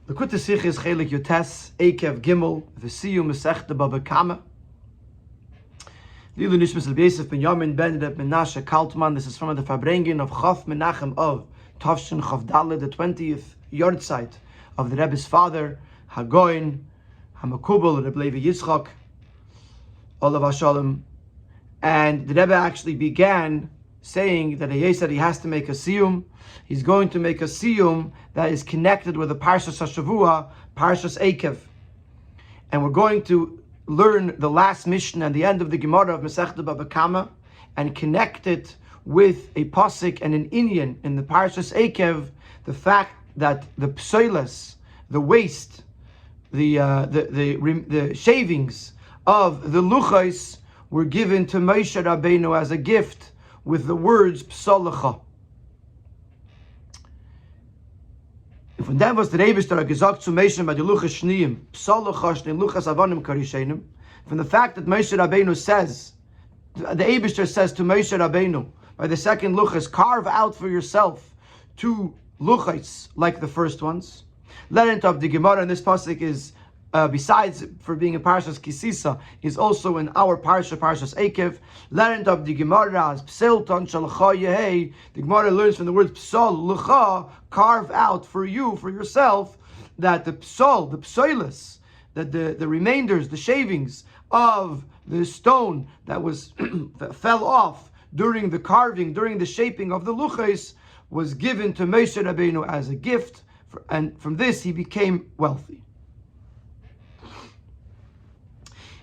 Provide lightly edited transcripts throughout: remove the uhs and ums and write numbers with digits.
The Sikh is Chelek Yotes, Eikev Gimel, the Siyum Rabbi Kamma. Lilu Nishmas Yosef Ben Yamin Ben Menashe Kaltman. This is from the Farbrengen of Chaf Menachem of Tavshin Chav Dalet, the 20th Yortzeit of the Rebbe's father, Hagoin, Hamakubal, Rebbe Levi Yitzchak, Olav Hashalom. And the Rebbe actually began saying that he said he has to make a Siyum. He's going to make a Siyum that is connected with the Parshas HaShavua, Parshas Eikev. And we're going to learn the last Mishnah and the end of the Gemara of Masechta Baba Kamma and connect it with a pasuk and an inyan in the Parshas Eikev, the fact that the psoilas, the waste, the shavings of the luchos were given to Moshe Rabbeinu as a gift with the words psalacha. Von dem was der Eibishter gesagt zu Moshe bei die luchos shniyim, psalacha shne luchos avonim karishenim, from the fact that Moshe Rabbeinu says, the Eibishter says to Moshe Rabbeinu, by the second luchos, carve out for yourself two luchos like the first ones. Learned of the Gemara in this pasuk is, besides for being in Parshas Kisisa, is also in our Parsha, Parshas Eikev. Learned of the Gemara as Pselton Shalcha Yehei. The Gemara learns from the word Psal Lucha, carve out for you, for yourself, that the Psal, the Psoilis, that the remainders, the shavings of the stone that was that fell off during the carving, during the shaping of the luchos, was given to Moshe Rabbeinu as a gift, and from this he became wealthy.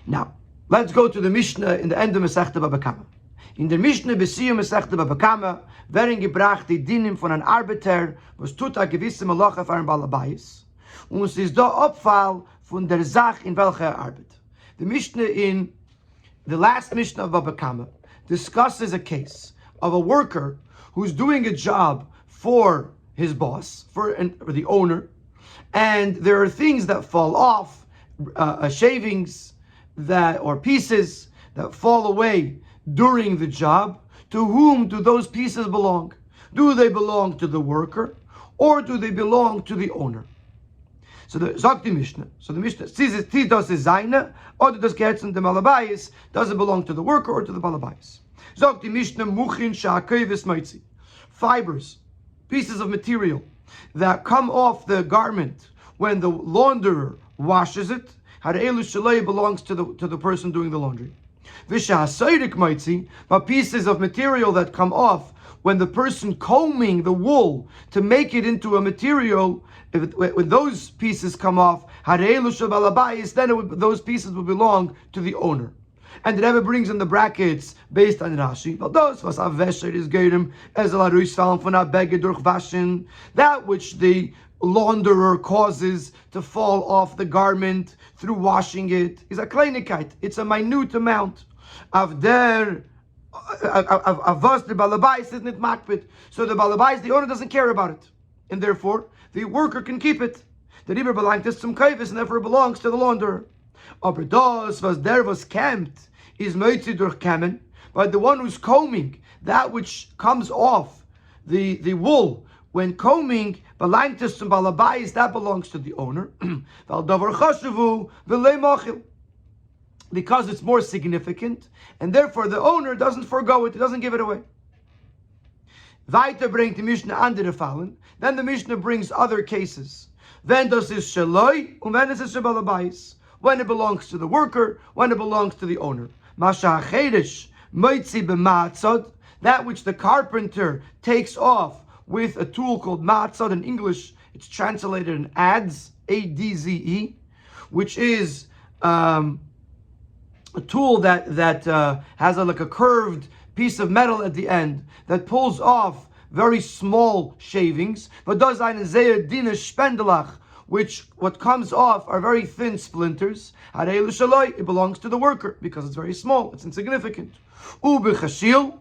Now, let's go to the Mishnah in the end of Masechta Baba Kamma. In der Mishnah Siyum Masechta Baba Kamma werden gebracht die Dinim von einem Arbeiter, was tut a gewisse Malacha für einen Balabais, und es ist da Abfall von der Sach in welcher Arbeit. The Mishnah in the last Mishnah of Baba Kamma discusses a case of a worker who's doing a job for his boss, for the owner, and there are things that fall off, shavings that or pieces that fall away during the job. To whom do those pieces belong? Do they belong to the worker, or do they belong to the owner? So the sagt die Mishnah. So the Mishnah says das ist seine, oder das gehört zum Balabais. Does it belong to the worker or to the Balabais? Sagt die Mishnah muchin sha'akevis moitzi. Fibers, pieces of material that come off the garment when the launderer washes it. Harelu shalei belongs to the person doing the laundry. V'sha'asayrik moitzi, but pieces of material that come off when the person combing the wool to make it into a material, when those pieces come off, harelu shabalabais, then those pieces will belong to the owner. And the Rebbe brings in the brackets based on Rashi. That which the launderer causes to fall off the garment through washing it is a kleinigkeit. It's a minute amount. Of the balabais is not makbid. So the balabais, the owner doesn't care about it, and therefore the worker can keep it. The river belongs to some kaivis, and therefore it belongs to the launderer. Aber das was der was kämmt is moitzi durch kämmen, but the one who's combing that which comes off the wool when combing belongs to some balabais, that belongs to the owner. Because it's more significant, and therefore the owner doesn't forgo it, he doesn't give it away. Weiter bringt die Mishnah andere Fallen. Then the Mishnah brings other cases. When das ist shaloi, und when is it shabalabais? When it belongs to the worker, when it belongs to the owner. Masha chedesh moitzi b'matzod, that which the carpenter takes off with a tool called matzod. In English, it's translated in adze, A-D-Z-E, which is a tool that has like a curved piece of metal at the end that pulls off very small shavings. But does einen sehr dünne Spendelach, which what comes off are very thin splinters. It belongs to the worker because it's very small, it's insignificant. Ubechashil,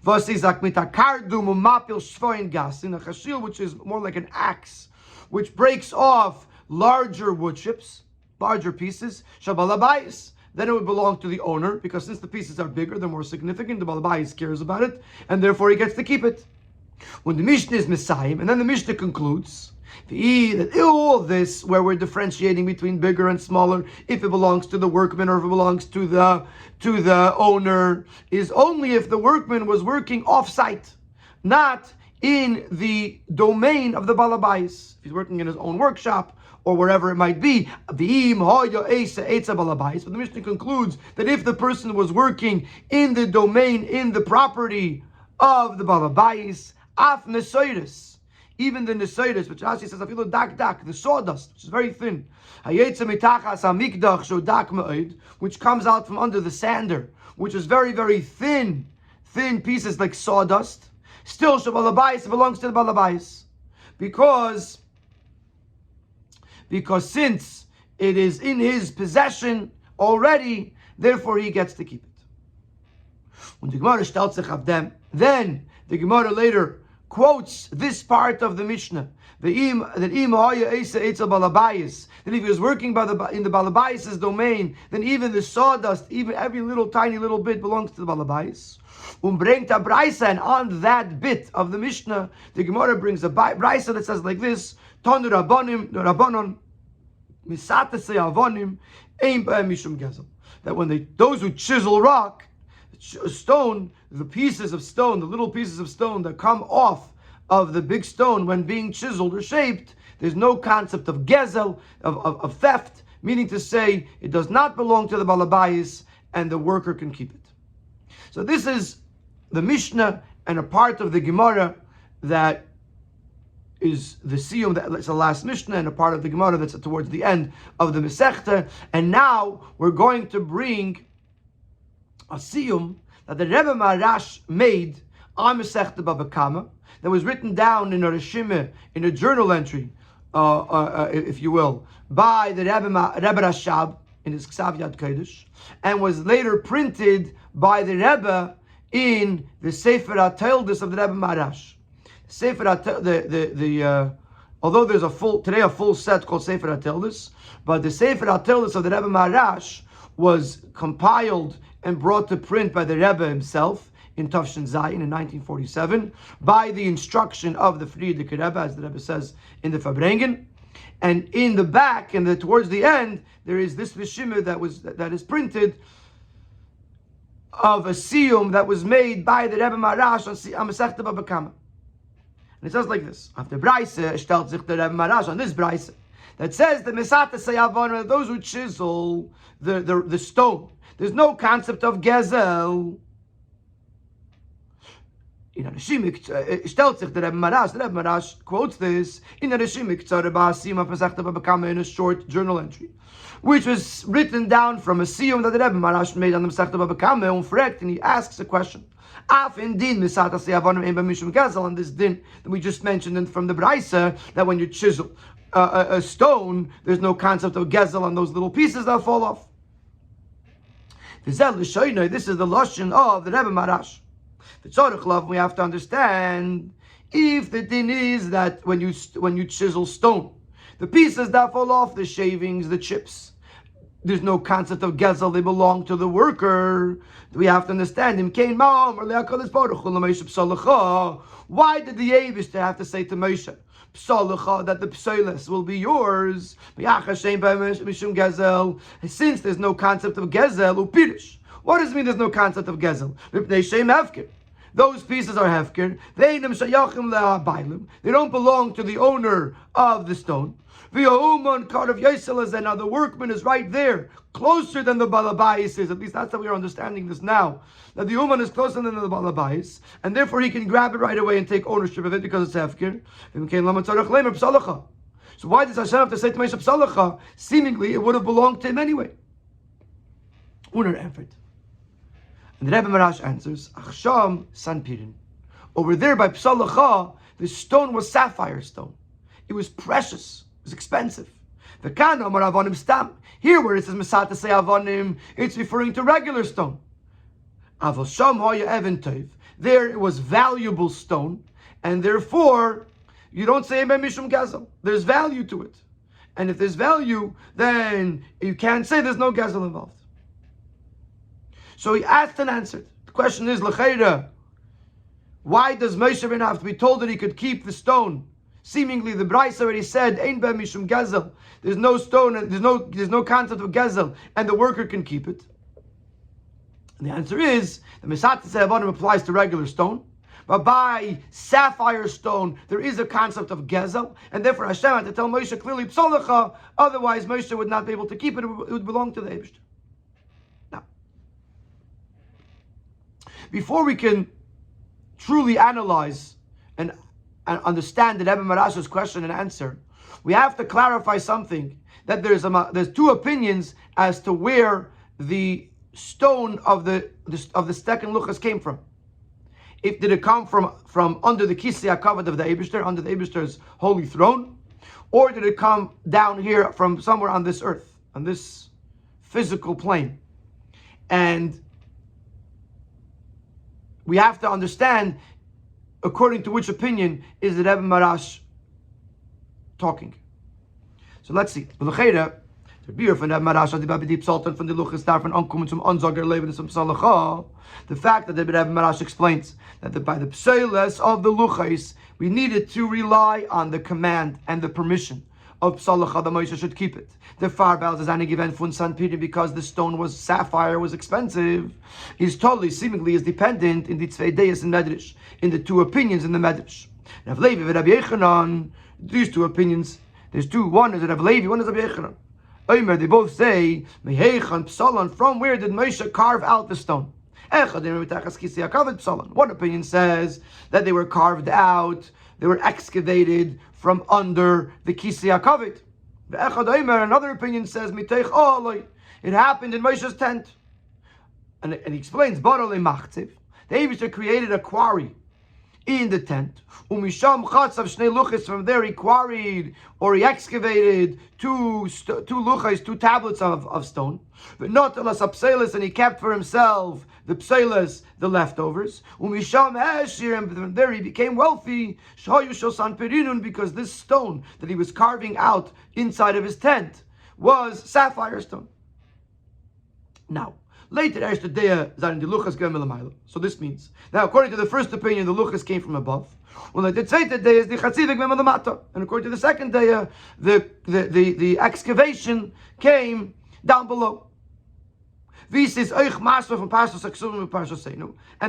was is mit a kardum mapil shvoin gas, in a chashil, which is more like an axe, which breaks off larger wood chips, larger pieces. Shabalabais, then it would belong to the owner, because since the pieces are bigger, they're more significant, the balabais cares about it, and therefore he gets to keep it. When the Mishnah is Messiah, and then the Mishnah concludes, All this, where we're differentiating between bigger and smaller, if it belongs to the workman or if it belongs to the owner, is only if the workman was working off-site, not in the domain of the balabais. If he's working in his own workshop or wherever it might be. But the Mishnah concludes that if the person was working in the domain, in the property of the balabais, af nesoiris, even the nesoiris, which Rashi says, afilu dak dak, the sawdust, which is very thin, which comes out from under the sander, which is very, very thin pieces like sawdust, still shabalabais belongs to the balabais, because since it is in his possession already, therefore he gets to keep it. When the Gemara stellt sich auf dem, then the Gemara later quotes this part of the Mishnah, that if he was working in the balabais' domain, then even the sawdust, even every little tiny little bit belongs to the balabais. And on that bit of the Mishnah, the Gemara brings a brisa that says like this: Tonu Rabbanon misatase avonim ein b'hem mishum gezel. That when those who chisel rock, stone, the pieces of stone, the little pieces of stone that come off of the big stone when being chiseled or shaped, there's no concept of gezel, of theft, meaning to say it does not belong to the balabais and the worker can keep it. So this is the Mishnah and a part of the Gemara that is the Siyum, that's the last Mishnah, and a part of the Gemara that's towards the end of the Masechta. And now we're going to bring a Siyum that the Rebbe Marash made on Masechta Baba Kamma, that was written down in a Reshimah, in a journal entry, if you will, by the Rebbe Rashab in his Ksav Yad Kodesh, and was later printed by the Rebbe in the Sefer HaTeldus of the Rebbe Marash. Sefer although there's a full set called Sefer HaTeldus, but the Sefer HaTeldus of the Rebbe Marash was compiled and brought to print by the Rebbe himself in Tafshin Zayin in 1947 by the instruction of the Frierdiker Rebbe, as the Rebbe says in the Fabrengen. And in the back, and towards the end, there is this Reshimah that is printed of a Siyum that was made by the Rebbe Marash on Masechta Baba Kamma. And it says like this: after Braise stellt sich the Rebbe Marash on this Braise that says the Mesata Sayavon, those who chisel the stone. There's no concept of gezel. In Arishimik stellt sich the Rebbe Marash quotes this in Arishimik Tzarabah of Masechta Baba Kamma in a short journal entry, which was written down from a Siyum that the Rebbe Marash made on the Masechta Baba Kamma, and he asks a question. Af in din misata se'avonim ein b'mishum gezel, and this din that we just mentioned from the Braisa, that when you chisel a stone, there's no concept of gezel on those little pieces that fall off. This is the lashon of the Rebbe Marash. The tzorich love, we have to understand, if the din is that when you chisel stone, the pieces that fall off, the shavings, the chips, there's no concept of gezel, they belong to the worker. We have to understand him. Why did the Eibush have to say to Moshe that the psoiles will be yours? Since there's no concept of gezel, upirish. What does it mean there's no concept of gezel? Those pieces are hefker. They don't belong to the owner of the stone. Now the workman is right there, closer than the balabais is. At least that's how we are understanding this now. That the woman is closer than the balabais, and therefore he can grab it right away and take ownership of it because it's hefker. So why does Hashem have to say to Moshe psalacha? Seemingly it would have belonged to him anyway. Uner effort. And the Rebbe Marash answers, Achsham Sanpirin. Over there by psalacha, the stone was sapphire stone. It was precious. It was expensive. The Kana Amar Avonim Stam. Here where it says Mesata say Avonim, it's referring to regular stone. Avos Sham Hoya Even Tov. There it was valuable stone, and therefore you don't say Mishum Gezel. There's value to it. And if there's value, then you can't say there's no Gezel involved. So he asked and answered. The question is, L'cheira, why does Moshe Rabbeinu have to be told that he could keep the stone Seemingly, the Bryce already said, "Ein ben mishum gezel." There's no stone, and there's no concept of gezel, and the worker can keep it. And the answer is the Mesat Avonim applies to regular stone, but by sapphire stone there is a concept of gezel, and therefore Hashem had to tell Moshe clearly psolacha. Otherwise, Moshe would not be able to keep it; it would belong to the Eibishter. Now, before we can truly analyze and understand the Rebbe Marash's question and answer, we have to clarify something, that there's two opinions as to where the stone of the second luchas came from. Did it come from under the kisei hakavod of the Eibishter, under the Eibishter's holy throne, or did it come down here from somewhere on this earth, on this physical plane? And we have to understand according to which opinion is the Rebbe Marash talking. So let's see. The fact that the Rebbe Marash explains that by the pseiles of the luchais, we needed to rely on the command and the permission of psalacha, the Moshe should keep it. The farbel is an given fun sanpirin, because the stone was sapphire, was expensive, is totally seemingly is dependent in the tzvei deis in medrash, in the two opinions in the medrash. Rav Levi and Rabbi Yechanan, these two opinions, there's two. One is Rav Levi, one is Rabbi Yechanan. Omer, they both say, Meheichan psalon, from where did Moshe carve out the stone? One opinion says that they were carved out, they were excavated from under the kisei hakavod. Another opinion says, it happened in Moshe's tent. And he explains, the Eibishter created a quarry in the tent. From there he quarried, or he excavated two tablets of stone. But not and he kept for himself the pseiles, the leftovers. And from there he became wealthy, because this stone that he was carving out inside of his tent was sapphire stone. Now, later, so this means, now according to the first opinion, the luchas came from above. And according to the second day, the excavation came down below. And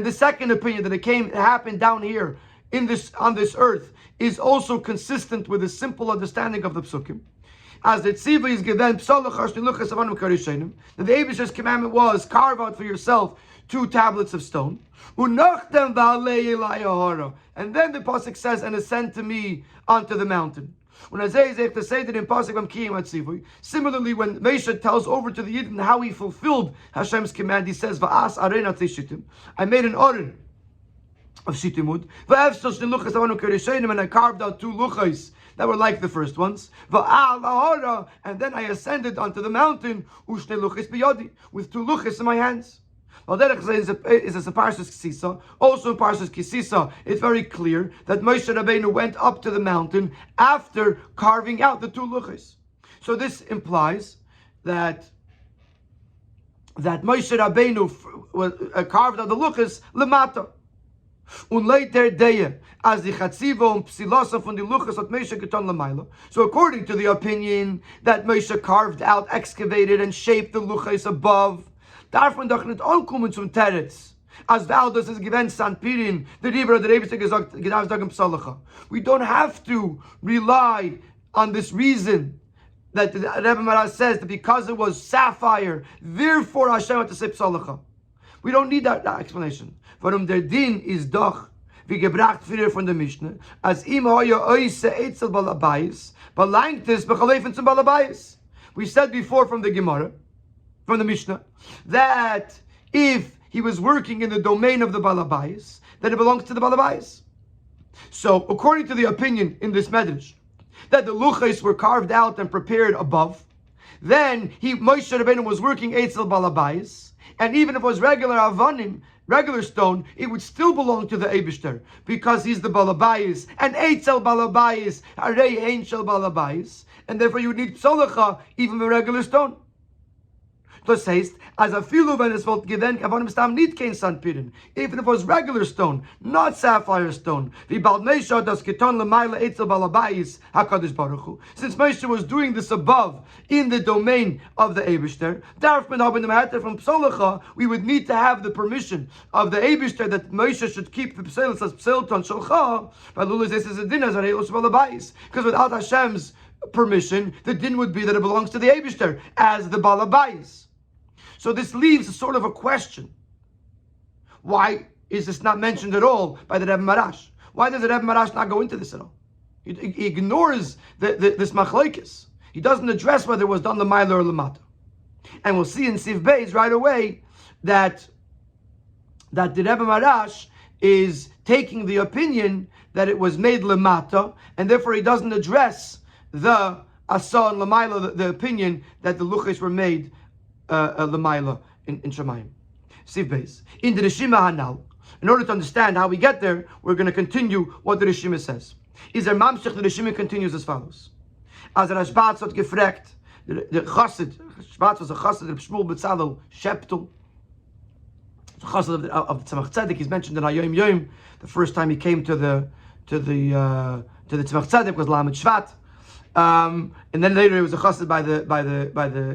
the second opinion, that it happened down here on this earth, is also consistent with a simple understanding of the psukim. As the tziva is given, that the Eibishter's commandment was, carve out for yourself 2 tablets of stone. And then the pasuk says, and ascend to me onto the mountain. Similarly, when Moshe tells over to the Yidden how he fulfilled Hashem's command, he says, I made an oren of shitimud, and I carved out 2 luchais that were like the first ones. And then I ascended onto the mountain with 2 luchis in my hands. Well, that is a Parshas Kisisa. Also in Parshas Kisisa, it's very clear that Moshe Rabbeinu went up to the mountain after carving out the 2 luchis. So this implies that Moshe Rabbeinu carved out the luchis lemata. Und later day, as the chatziva und psilasa von the luchas at Moshe getan lamaila. So according to the opinion that Moshe carved out, excavated, and shaped the luchas above, davon doch nicht ankommen zum Teretz. As Valdas is given Sanpirin, the Ribra, the Rebbe gesagt, psalacha. We don't have to rely on this reason that the Rebbe Marash says that because it was sapphire, therefore Hashem had to say psalacha. We don't need that explanation. Warum der Din is doch, wie gebracht früher von der Mishnah, als ihm hoye oise etzel balabais, belangt es bechalefen zum balabais. We said before from the Gemara, from the Mishnah, that if he was working in the domain of the balabais, then it belongs to the balabais. So, according to the opinion in this medrash, that the luchais were carved out and prepared above, then Moshe Rabbeinu was working etzel balabais, and even if it was regular avanim, regular stone, it would still belong to the Eibishter, because he's the balabais, and eitzel balabais, arei ein shel balabais, and therefore you would need psalacha even with regular stone. Plus haste, as a filu when it's volt given, Kavonim Stam need kein sanpirin. Even if it was regular stone, not sapphire stone. Since Moshe was doing this above in the domain of the Eibishter, from Psolacha, we would need to have the permission of the Eibishter that Moshe should keep the Pselis as Pselton Sholcha, because without Hashem's permission, the din would be that it belongs to the Eibishter as the Balabais. So this leaves a sort of a question. Why is this not mentioned at all by the Rebbe Marash? Why does the Rebbe Marash not go into this at all? He ignores this machlokes. He doesn't address whether it was done l'mayla or l'mata. And we'll see in Siv Beis right away that the Rebbe Marash is taking the opinion that it was made l'mata, and therefore he doesn't address the asa and l'mayla, the opinion that the luchos were made l'mayla in Shemayim. Siv Beis. In the Rishima Hanal, in order to understand how we get there, we're going to continue what the Rishima says. Is there Mamshech, the Rishima continues as follows. As Rashbatz had gefragt, the Chassid, Rashbatz was a Chassid of Shmuel Betzalel Sheptel, the Chassid of the Tzemach Tzedek. He's mentioned in Hayom Yom. The first time he came to the Tzemach Tzedek was Lamed Shvat. And then later he was a chassid by the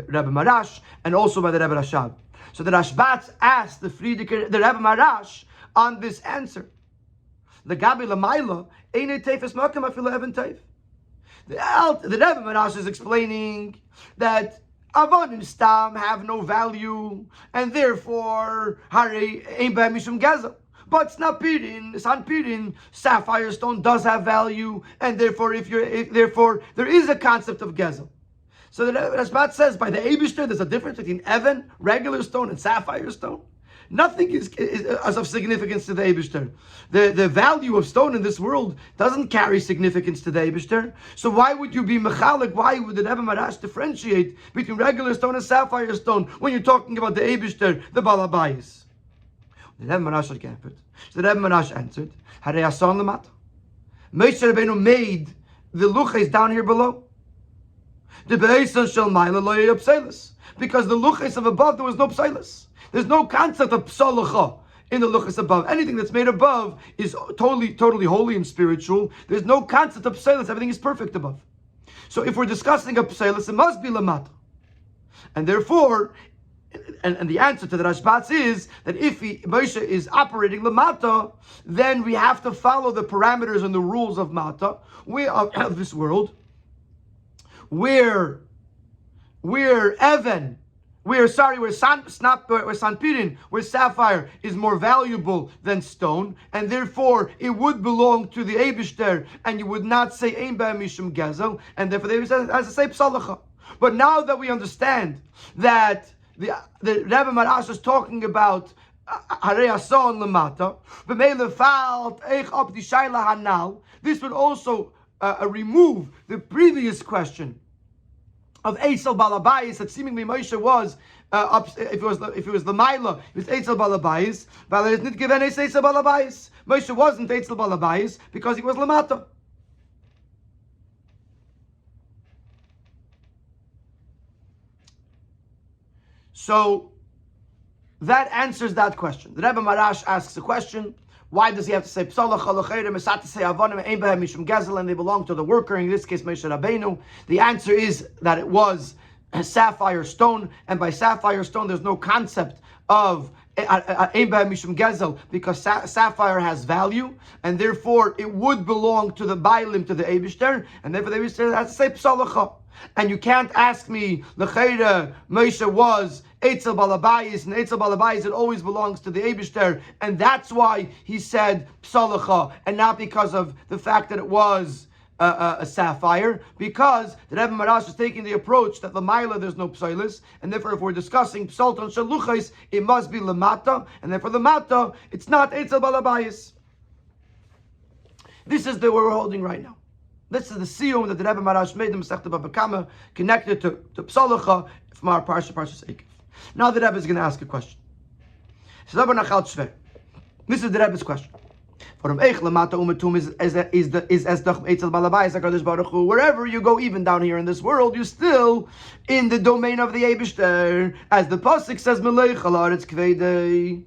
Rebbe Marash and also by the Rebbe Rashab. So the Rashbatz asked the Rebbe Marash on this answer. The Gabi Lamaila Eine Teifes Makam Afilu Even Teif. The Rebbe Marash is explaining that Avonim Stam have no value and therefore Hari Ein B'hem Mishum Gezel. But Sanpirin, sapphire stone does have value, and therefore, therefore there is a concept of gezel. So the Rashbat says by the Eibishter there's a difference between Evan, regular stone, and sapphire stone. Nothing is of significance to the Eibishter. The value of stone in this world doesn't carry significance to the Eibishter. So why would you be mechalik? Why would the Rebbe Marash differentiate between regular stone and sapphire stone when you're talking about the Eibishter, the Balabayis? The Rebbe Marash answered. So the Rebbe Marash answered, Harei Asan Lamata. Moshe Rabbeinu made the luchos down here below. The Be'esan Shel Maila Lo Yeh Pselis. Because the luchos of above, there was no pselis. There's no concept of psalacha in the luchos above. Anything that's made above is totally holy and spiritual. There's no concept of pselis. Everything is perfect above. So if we're discussing a pselis, it must be Lamata. And therefore, and the answer to the Rashbatz is that if Moshe is operating Lamata, then we have to follow the parameters and the rules of Mata, of this world, where Sanpirin, where sapphire is more valuable than stone, and therefore it would belong to the Eibishter, and you would not say Ein B'hem Mishum Gezel, and therefore they would as to say Psalacha. But now that we understand that the Rebbe Marash is talking about Harei Asan Lamata, B'meile Falt Eich Op Di Shaila Hanal. This would also remove the previous question of Eitzel Balabayis that seemingly Moshe was if it was the Maila, it was Eitzel Balabayis. But it didn't give any Eitzel Balabayis. Moshe wasn't Eitzel Balabayis because he was Lamata. So that answers that question. The Rebbe Marash asks a question: why does he have to say Psalacha L'Chayre Mesat to say Avonim Ein B'hem Mishum Gezel, and they belong to the worker? In this case, Moshe Rabbeinu. The answer is that it was a sapphire stone, and by sapphire stone, there's no concept of Ein B'hem Mishum Gezel because sapphire has value, and therefore it would belong to the Bailim, to the Eibishter, and therefore the Eibishter has to say Psalacha. And you can't ask me, L'Chayre Moshe was Eitzel Balabayis, and Eitzel Balabayis, it always belongs to the Eibishter, and that's why he said Psalacha, and not because of the fact that it was a sapphire, because the Rebbe Marash is taking the approach that Lamaila there's no psoilis, and therefore if we're discussing Psalton Shaluchais, it must be Lamata, and therefore Lamata, it's not Eitzel Balabayis. This is the where we're holding right now. This is the Siyum that the Rebbe Marash made the Masechta Baba Kamma connected to Psalacha from our Parsha Eikev. Now the Rebbe is going to ask a question. This is the Rebbe's question. Wherever you go, even down here in this world, you're still in the domain of the Eibishter, as the pasuk says, "Melech al haaretz kvedei."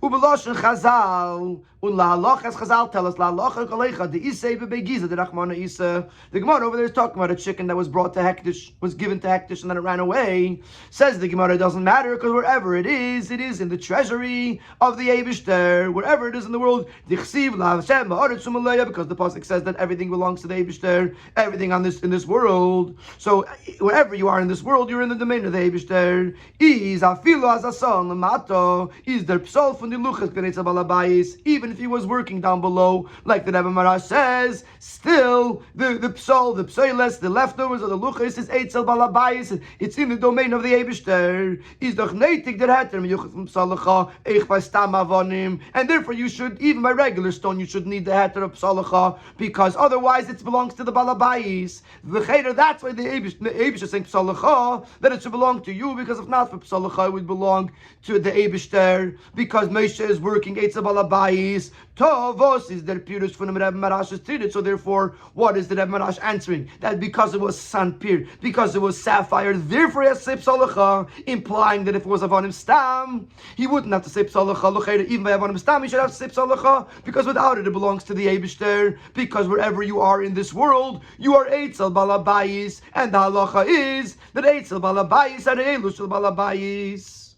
Ubeloshen Chazal, und la halacha as Chazal tell us, la halacha kolecha, the isei bebegiza, the Rachmana Isa. The Gemara over there is talking about a chicken that was brought to Hektish, was given to Hektish, and then it ran away. Says the Gemara, it doesn't matter, because wherever it is in the treasury of the Eibishter, wherever it is in the world, dichsiv la Hashem haaretz u'maleya, because the pasuk says that everything belongs to the Eibishter, everything in this world. So wherever you are in this world, you're in the domain of the Eibishter. Is afilo as asan lamato, is der psol from the luchas k'netza balabayis, even if he was working down below, like the Rebbe Marash says, still the psol, the psoiles, the leftovers of the luchas is eitzel balabayis. It's in the domain of the Eibishter. Is doch neitig der heter miyuchat from psalacha eich by stam avonim, and therefore you should, even by regular stone, you should need the heter of psalacha, because otherwise it belongs to the balabayis. That's why the Eibishter is saying psalacha, that it should belong to you, because if not for psalacha, it would belong to the Eibishter, because Moshe is working eitzel balabayis. Tovos is their purest from the Rebbe Marash is treated. So therefore, what is the Rebbe Marash answering? That because it was sanpir, because it was sapphire, therefore he has to say psalacha, implying that if it was avonim stam, he wouldn't have to say psalacha. Even by avonim stam, he should have to say psalacha, because without it, it belongs to the Eibishter. Because wherever you are in this world, you are eitzel balabayis, and the halacha is that eitzel balabayis are eilu shel balabayis.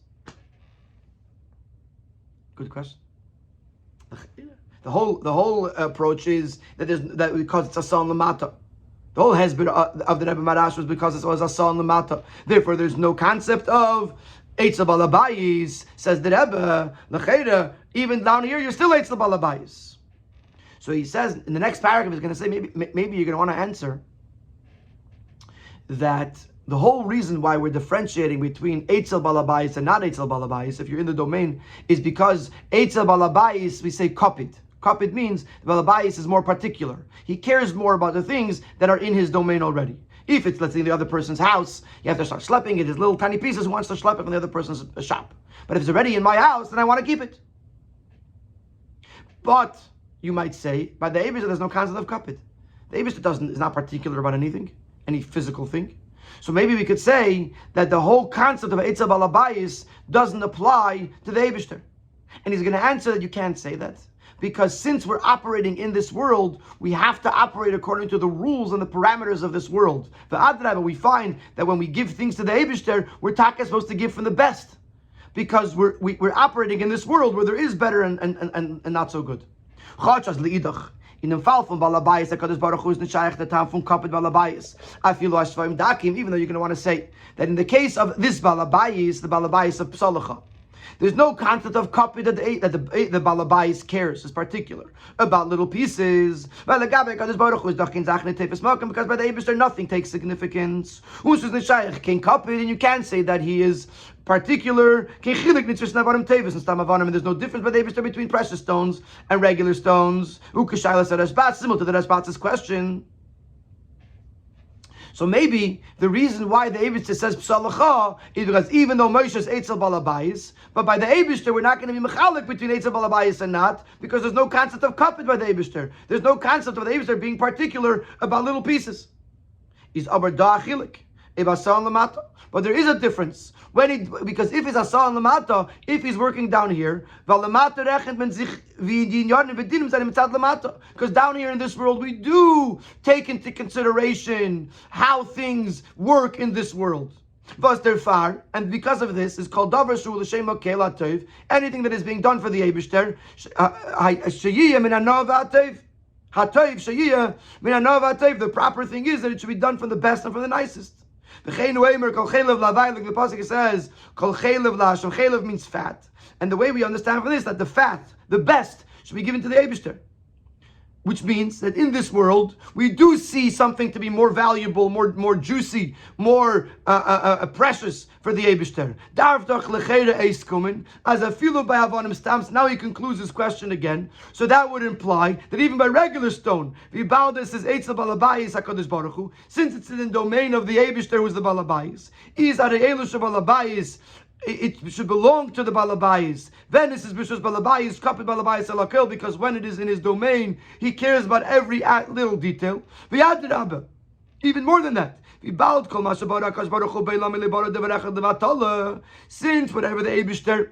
Good question. The whole approach is that because it's asan lamata. The whole hezbollah of the Rebbe Marash was because it was asan lamata. Therefore, there's no concept of eitzel balabayis. Says the Rebbe, l'cheira, even down here, you're still eitzel balabayis. So he says in the next paragraph, he's going to say maybe you're going to want to answer that. The whole reason why we're differentiating between eitzel balabayis and not eitzel balabayis, if you're in the domain, is because eitzel balabayis, we say kapit. Kapit means the balabayis is more particular. He cares more about the things that are in his domain already. If it's, let's say, the other person's house, you have to start schlepping it. There's little tiny pieces who wants to schlep it from the other person's shop. But if it's already in my house, then I want to keep it. But you might say, by the Eibishter, there's no concept of kapit. The Eibishter is not particular about anything, any physical thing. So maybe we could say that the whole concept of eitzel balabayis doesn't apply to the Eibishter. And he's going to answer that you can't say that. Because since we're operating in this world, we have to operate according to the rules and the parameters of this world. But we find that when we give things to the Eibishter, we're supposed to give from the best. Because we're operating in this world where there is better and not so good. In dem Fall von Balabayis, der Kadosh Baruch Hu is nicht shaykh the time from Kapit Balabayis. I feel like Shvaim Dakim, even though you're going to want to say that in the case of this Balabayis, the Balabayis of Psalacha, there's no concept of Kapit that the Balabayis cares, is particular, about little pieces. Because by the Eibishter nothing takes significance. Who's nicht shaykh King Kapit, and you can't say that he is particular, and there's no difference by the Eibishter between precious stones and regular stones. Similar to the Rasbatz's question. So maybe the reason why the Eibishter says psalacha is because even though Moshe is eitzel balabayis, but by the Eibishter we're not going to be mechalik between eitzel balabayis and not, because there's no concept of kapit by the Eibishter. There's no concept of the Eibishter being particular about little pieces. Is aber da chilik. But there is a difference because if he's asan lamata, if he's working down here, because down here in this world we do take into consideration how things work in this world. And because of this is called davar shu l'shem hakel hatov, anything that is being done for the Eibishter, the proper thing is that it should be done from the best and from the nicest. The pasuk says, "Kol chelev la'Hashem." Chelev means fat, and the way we understand from this that the fat, the best, should be given to the Eibishter, which means that in this world we do see something to be more valuable, more juicy, more precious for the Eibishter. As a filu by avonim stamps. Now he concludes his question again. So that would imply that even by regular stone, v'baldes is eitzel balabayis hakadosh baruch Hu, since it's in the domain of the Eibishter, who's the balabayis, is areelu shebalabayis it should belong to the Balabayis. Venice is Bishus Balabayis, Kapit Balabayis Alakil, because when it is in his domain, he cares about every little detail. Even more than that. Since whatever the Eibishter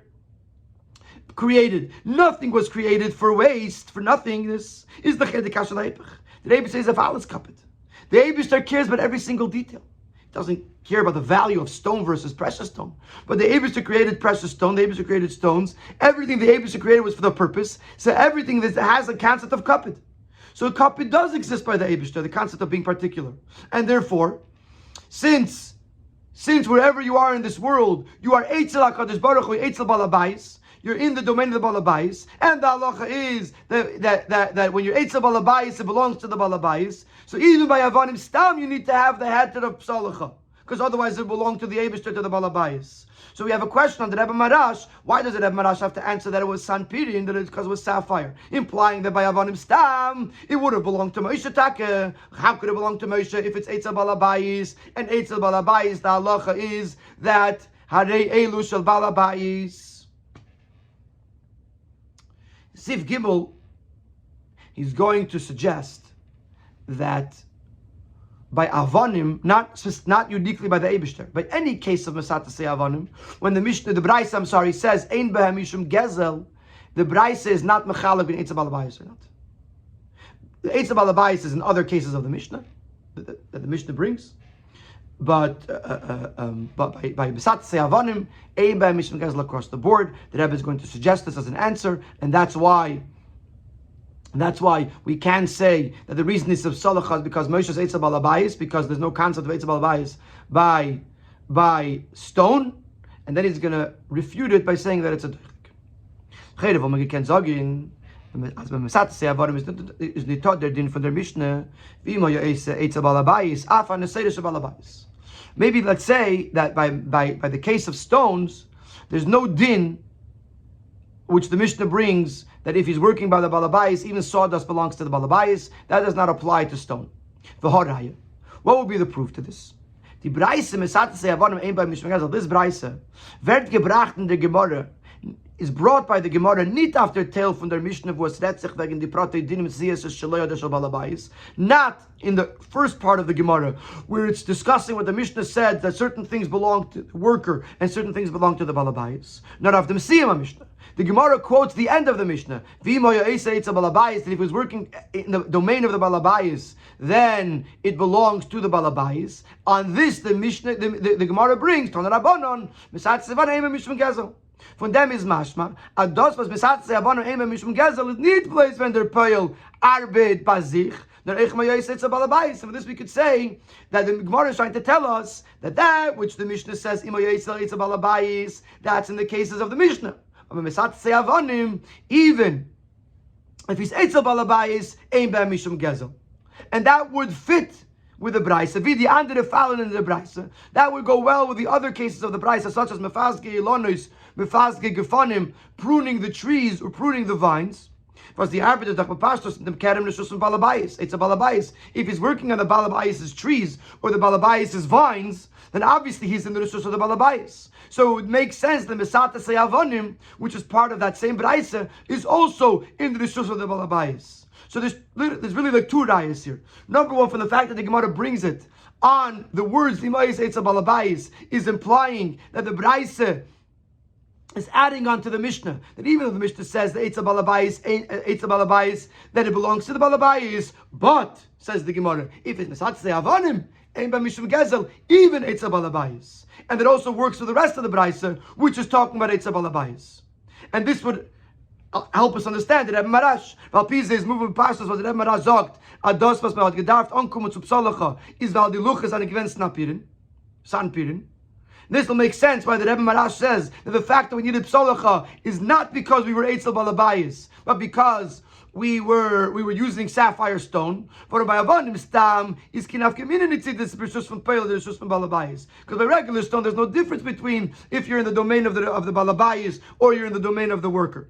created, nothing was created for waste, for nothingness, is the Chedek Leipach. The Eibishter is a Valas Kapit. The Eibishter cares about every single detail. He doesn't care about the value of stone versus precious stone. But the Eibishter created precious stone, the Eibishter created stones. Everything the Eibishter created was for the purpose. So everything that has a concept of Kapit. So Kapit does exist by the Eibishter, the concept of being particular. And therefore, since wherever you are in this world, you are Eitzel HaKadosh Baruch Hu, Eitzel Balabais, you're in the domain of the Balabais, and the halacha is that when you're Eitzel Balabais, it belongs to the Balabais. So even by Avanim Stam, you need to have the heter of Psalacha, because otherwise it belongs to the Eibishter, to the Balabais. So we have a question on the Rebbe Marash. Why does the Rebbe Marash have to answer that it was Sanpirin, that it's because it was sapphire? Implying that by Avanim Stam, it would have belonged to Moshe Take. How could it belong to Moshe if it's Eitzel Balabais? And Eitzel Balabais, the halacha is that Harei Elu Shel Balabais. Sif Gimel, he's going to suggest that by Avonim, not uniquely by the Eibishter, but any case of Masata say Avonim, when the Mishnah, the Braisa, says Ein Behem Mishum Gezel, the Braisa is not Mechalek bin Eitzel Balabayis or not. The Eitzel Balabayis is in other cases of the Mishnah that the Mishnah brings, but by Masata say Avonim, Ein Behem Mishum Gezel across the board. The Rebbe is going to suggest this as an answer, and that's why we can say that the reason is of Salacha is because Moshe's Eitzel Balabayis, because there's no concept of Eitzel Balabayis by stone, and then he's going to refute it by saying that it's a Chayrev. As Masat say Avonim is nitod their din from their Mishnah. Eitzel Balabayis afan neseiris Balabayis. Maybe let's say that by the case of stones, there's no din which the Mishnah brings, that if he's working by the Balabais, even sawdust belongs to the Balabais. That does not apply to stone. V'horaya. What would be the proof to this? Die Braise, Mesat say Avonim ein bei Mishum Gezel. This Braise, werd gebracht in der Gemara, is brought by the Gemara, nicht after tale from der Mishnah, wo es redt sich wegen die Protei Dinim Ziyas Shaloya Deshal Balabais. Not in the first part of the Gemara, where it's discussing what the Mishnah said, that certain things belong to the worker and certain things belong to the Balabais. Not of the Siyum Mishnah. The Gemara quotes the end of the Mishnah. That if he was working in the domain of the Balabayis, then it belongs to the Balabayis. On this, the Mishnah, the Gemara brings Von them is mashma. Ados was Mesat Se'avanon Eime Mishum Gezel is need place when they're peil arbeit bazich. So for this we could say that the Gemara is trying to tell us that which the Mishnah says that's in the cases of the Mishnah. Even if he's Eitzel Balabayis, Ein Behem Mishum Gezel. And that would fit with the Braisa. Wie die andere fallen in the Braisa. That would go well with the other cases of the Braisa, such as Mefazge Ilonis, Mefazge Gefanim, pruning the trees or pruning the vines. Was the arbiter doch bepastos in dem Kerem Neshus von Balabayis. It's a Balabayis. If he's working on the Balabayis' trees or the Balabayis' vines, then obviously he's in the Neshus of the Balabayis. So it makes sense that Mesata Seyavonim, which is part of that same Braisa, is also in the Neshus of the Balabayis. So there's really like two rayas here. Number one, from the fact that the Gemara brings it on the words Limayis Eitzel Balabayis is implying that the Braisa is adding on to the Mishnah, that even though the Mishnah says that Eitzel Balabayis, that it belongs to the Balabayis, but, says the Gemara, if it's Mesat Seyavonim, Ein Behem Mishum Gezel, even Eitzel Balabayis. And it also works for the rest of the Braisa, which is talking about Eitzel Balabayis. And this would help us understand that Rebbe Marash, Valpize is moving past us, was Rebbe Marash sagt, Ados was man hat gedarft ankommen zu Psalacha, is weil die Luches an gewen Sanpirin. This will make sense why the Rebbe Marash says that the fact that we needed Psalacha is not because we were Eitzel Balabayis, but because we were using sapphire stone. For by Avanim Stam is kinaf community this rishus from Peil, the rishus from Balabayis. Because by regular stone, there's no difference between if you're in the domain of the Balabayis or you're in the domain of the worker.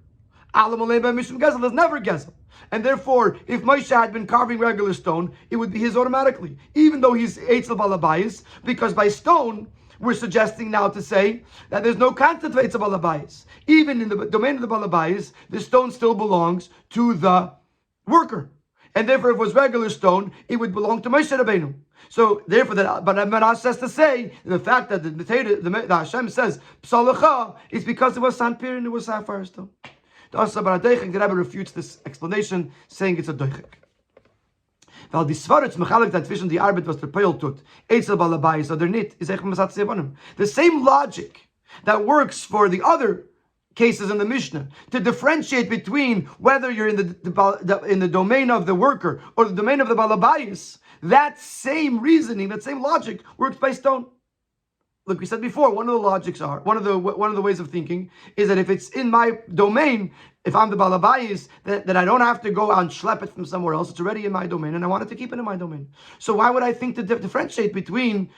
Alam Olei by Mishum Gezel is never Gezel. And therefore, if Moshe had been carving regular stone, it would be his automatically. Even though he's Eitzel Balabayis, because by stone, we're suggesting now to say that there's no concept of Eitzav Balabayis. Even in the domain of the Balabayis, the stone still belongs to the worker. And therefore, if it was regular stone, it would belong to Moshe Rabbeinu. So therefore, but Marash says to say the fact that the Hashem says Psalacha is because it was sandpir and it was sapphire stone. The Rebbe refutes this explanation, saying it's a doichik. Weil die Svaritz mechalek that zwischen die Arbeit was der Peil tut, Eitzel Balabayis oder nit, is echt Masat Sevanim. The same logic that works for the other cases in the Mishnah to differentiate between whether you're in the domain of the worker or the domain of the Balabayis, that same reasoning, that same logic works by stone. Like we said before, one of the ways of thinking is that if it's in my domain, if I'm the Balabayis, that I don't have to go and schlep it from somewhere else. It's already in my domain, and I wanted to keep it in my domain. So why would I think to differentiate between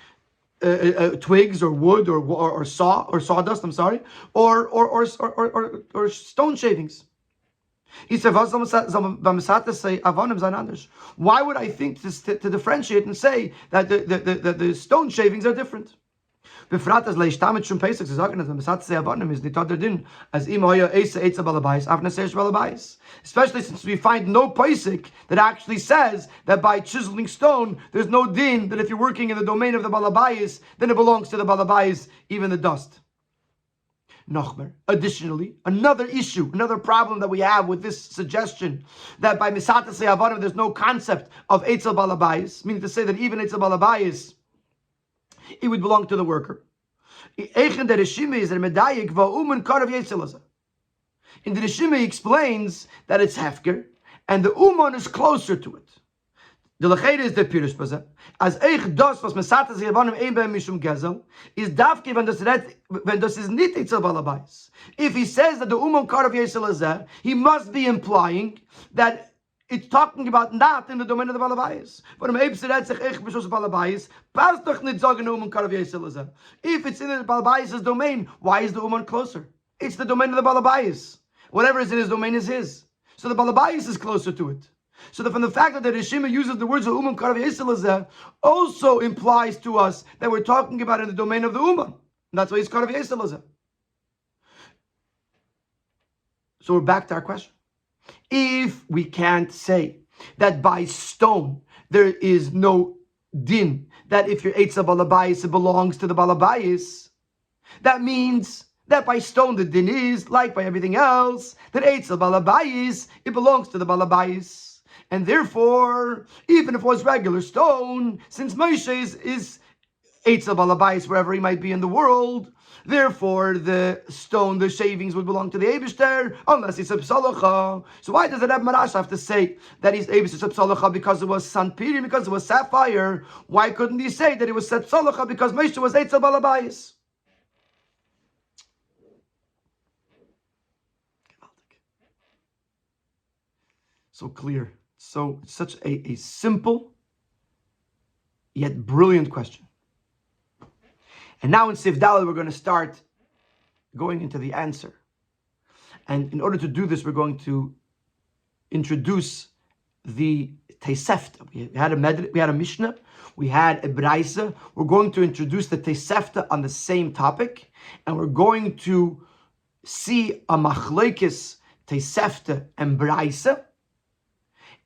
twigs or wood or sawdust? I'm sorry, or stone shavings. He said, why would I think to differentiate and say that the stone shavings are different? Befrat as leishtamet shum pesach zu sagen, dass man besatz sehr abonim is nicht other din as im hoya esa etza balabais after sesh balabais. Especially since we find no pesach that actually says that by chiseling stone there's no din that if you're working in the domain of the balabais then it belongs to the balabais, even the dust. Nochmer. Additionally, another issue, another problem that we have with this suggestion that by misatas avanim there's no concept of etzel balabais, meaning to say that even etzel balabais it would belong to the worker. In the Rishima he explains that it's hefker, and the uman is closer to it. The lecheda is the pirush baza. As eich das was mesatas yavanim ein beim mishum gezel is davke when das is nit etzel balabais. If he says that the uman karav yesel azeh, he must be implying that it's talking about not in the domain of the Balabayis. But if it's in the Balabayis' domain, why is the Uman closer? It's the domain of the Balabayis. Whatever is in his domain is his. So the Balabayis is closer to it. So from the fact that the Rishima uses the words of Uman Karav Yesel also implies to us that we're talking about in the domain of the Uman. And that's why he's Karav Yesel. So we're back to our question. If we can't say that by stone there is no din, that if you're Eitza Balabayis, it belongs to the Balabayis, that means that by stone the din is, like by everything else, that Eitza Balabayis, it belongs to the Balabayis. And therefore, even if it was regular stone, since Moshe is Eitza Balabayis wherever he might be in the world, therefore the stone, the shavings would belong to the Eibishter, unless it's a psalacha. So why does the Rebbe Marash have to say that he's Eibishter psalacha because it was sanpirim, because it was sapphire? Why couldn't he say that it was set psalacha because Moshe was Eitzel Balabayis? So clear. So it's such a simple yet brilliant question. And now in Sif Daled, we're going to start going into the answer. And in order to do this, we're going to introduce the Tosefta. We had a Mishnah, we had a Braisa. We're going to introduce the Tosefta on the same topic, and we're going to see a Machlokes Tosefta and Braisa.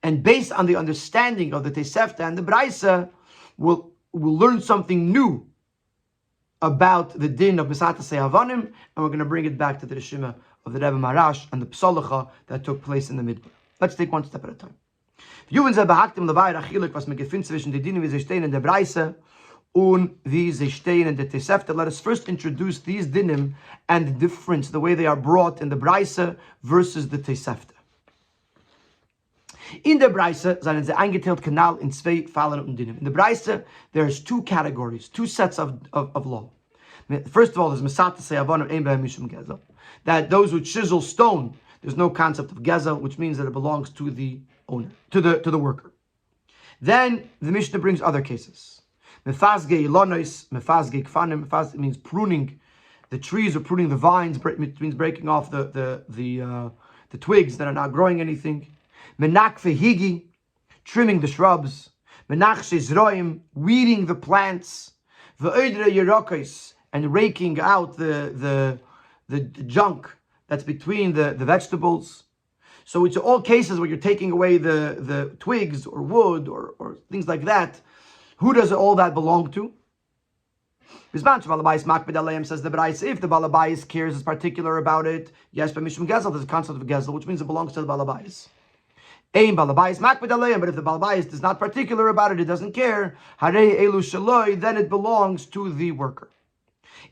And based on the understanding of the Tosefta and the Braisa, we'll learn something new about the din of Mesatas Havanim, and we're going to bring it back to the Rishima of the Rebbe Marash and the Psalacha that took place in the Midbar. Let's take one step at a time. Was mir gefindt zwischen die Dinim, wie sie stehen in der Breise und wie sie stehen in der Tosefta. Let us first introduce these dinim and the difference, the way they are brought in the Breise versus the Tosefta. In der Breise sind sie eingeteilt Kanal in zwei Fallen und Dinim. In the Breise, there's two categories, two sets of law. First of all, there's Mesatas Havanim ein behem mishum gezel, that those who chisel stone, there's no concept of gezel, which means that it belongs to the owner, to the worker. Then the Mishnah brings other cases. Mefazge ilonos, mefazge kfanim. Mefazge means pruning the trees or pruning the vines. It means breaking off the twigs that are not growing anything. Menakfe higi, trimming the shrubs. Menachshe zroim, weeding the plants. V'oidre yerokos, and raking out the junk that's between the vegetables. So it's all cases where you're taking away the twigs or wood or things like that. Who does all that belong to? Says the Brais, if the Balabais cares, is particular about it, yes, but Mishum Gezel, there's a concept of Gezel, which means it belongs to the Balabais. Ein Balabais Makbid Aleim, but if the Balabais is not particular about it, it doesn't care, Harei Elu Shaloi, then it belongs to the worker.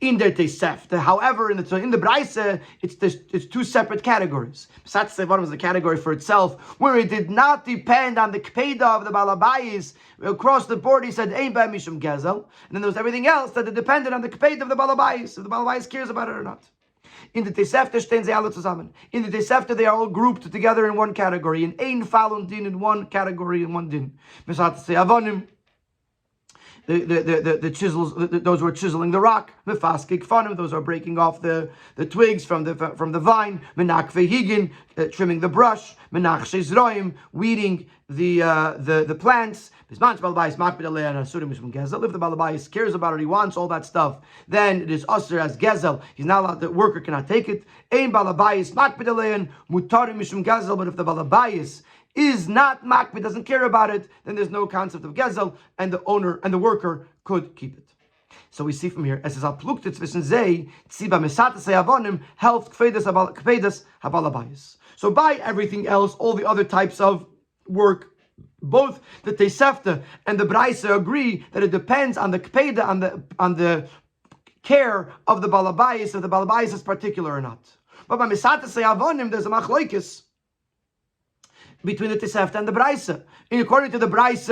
In der Tesefta, however, in the Braise, it's two separate categories. Besatz Sevarim is a category for itself, where it did not depend on the Kpeda of the Balabais. Across the board, he said, Ein Ba Mishum Gezel. And then there was everything else that it depended on the Kpeda of the Balabais, if the Balabais cares about it or not. In the Tesefta, stehen sie alle zusammen. In the Tesefta, they are all grouped together in one category. In Ein Fall und Din, in one category, in one Din. Besatz Sevarim. The chisels, those who are chiseling the rock, mefaskik fanim, those who are breaking off the twigs from the vine, menakve higin, trimming the brush, menachshe zroim, weeding the plants. If the balabais cares about it, he wants all that stuff, then it is usher as gezel. He's not allowed, the worker cannot take it. Ein balabais makbid alein mutarim mishum gezel, but if the balabais is not makbid, doesn't care about it, then there's no concept of gezel, and the owner and the worker could keep it. So we see from here, es ist aplukte zwischen sei, tziba mesate sei avonim, helft kvedas habalabayis. So by everything else, all the other types of work, both the Tesefta and the Braise agree that it depends on the kpeda, on the care of the balabayis, if the balabayis is particular or not. But by mesate sei avonim, there's a machloikis between the Tesefta and the Braise. According to the Braise,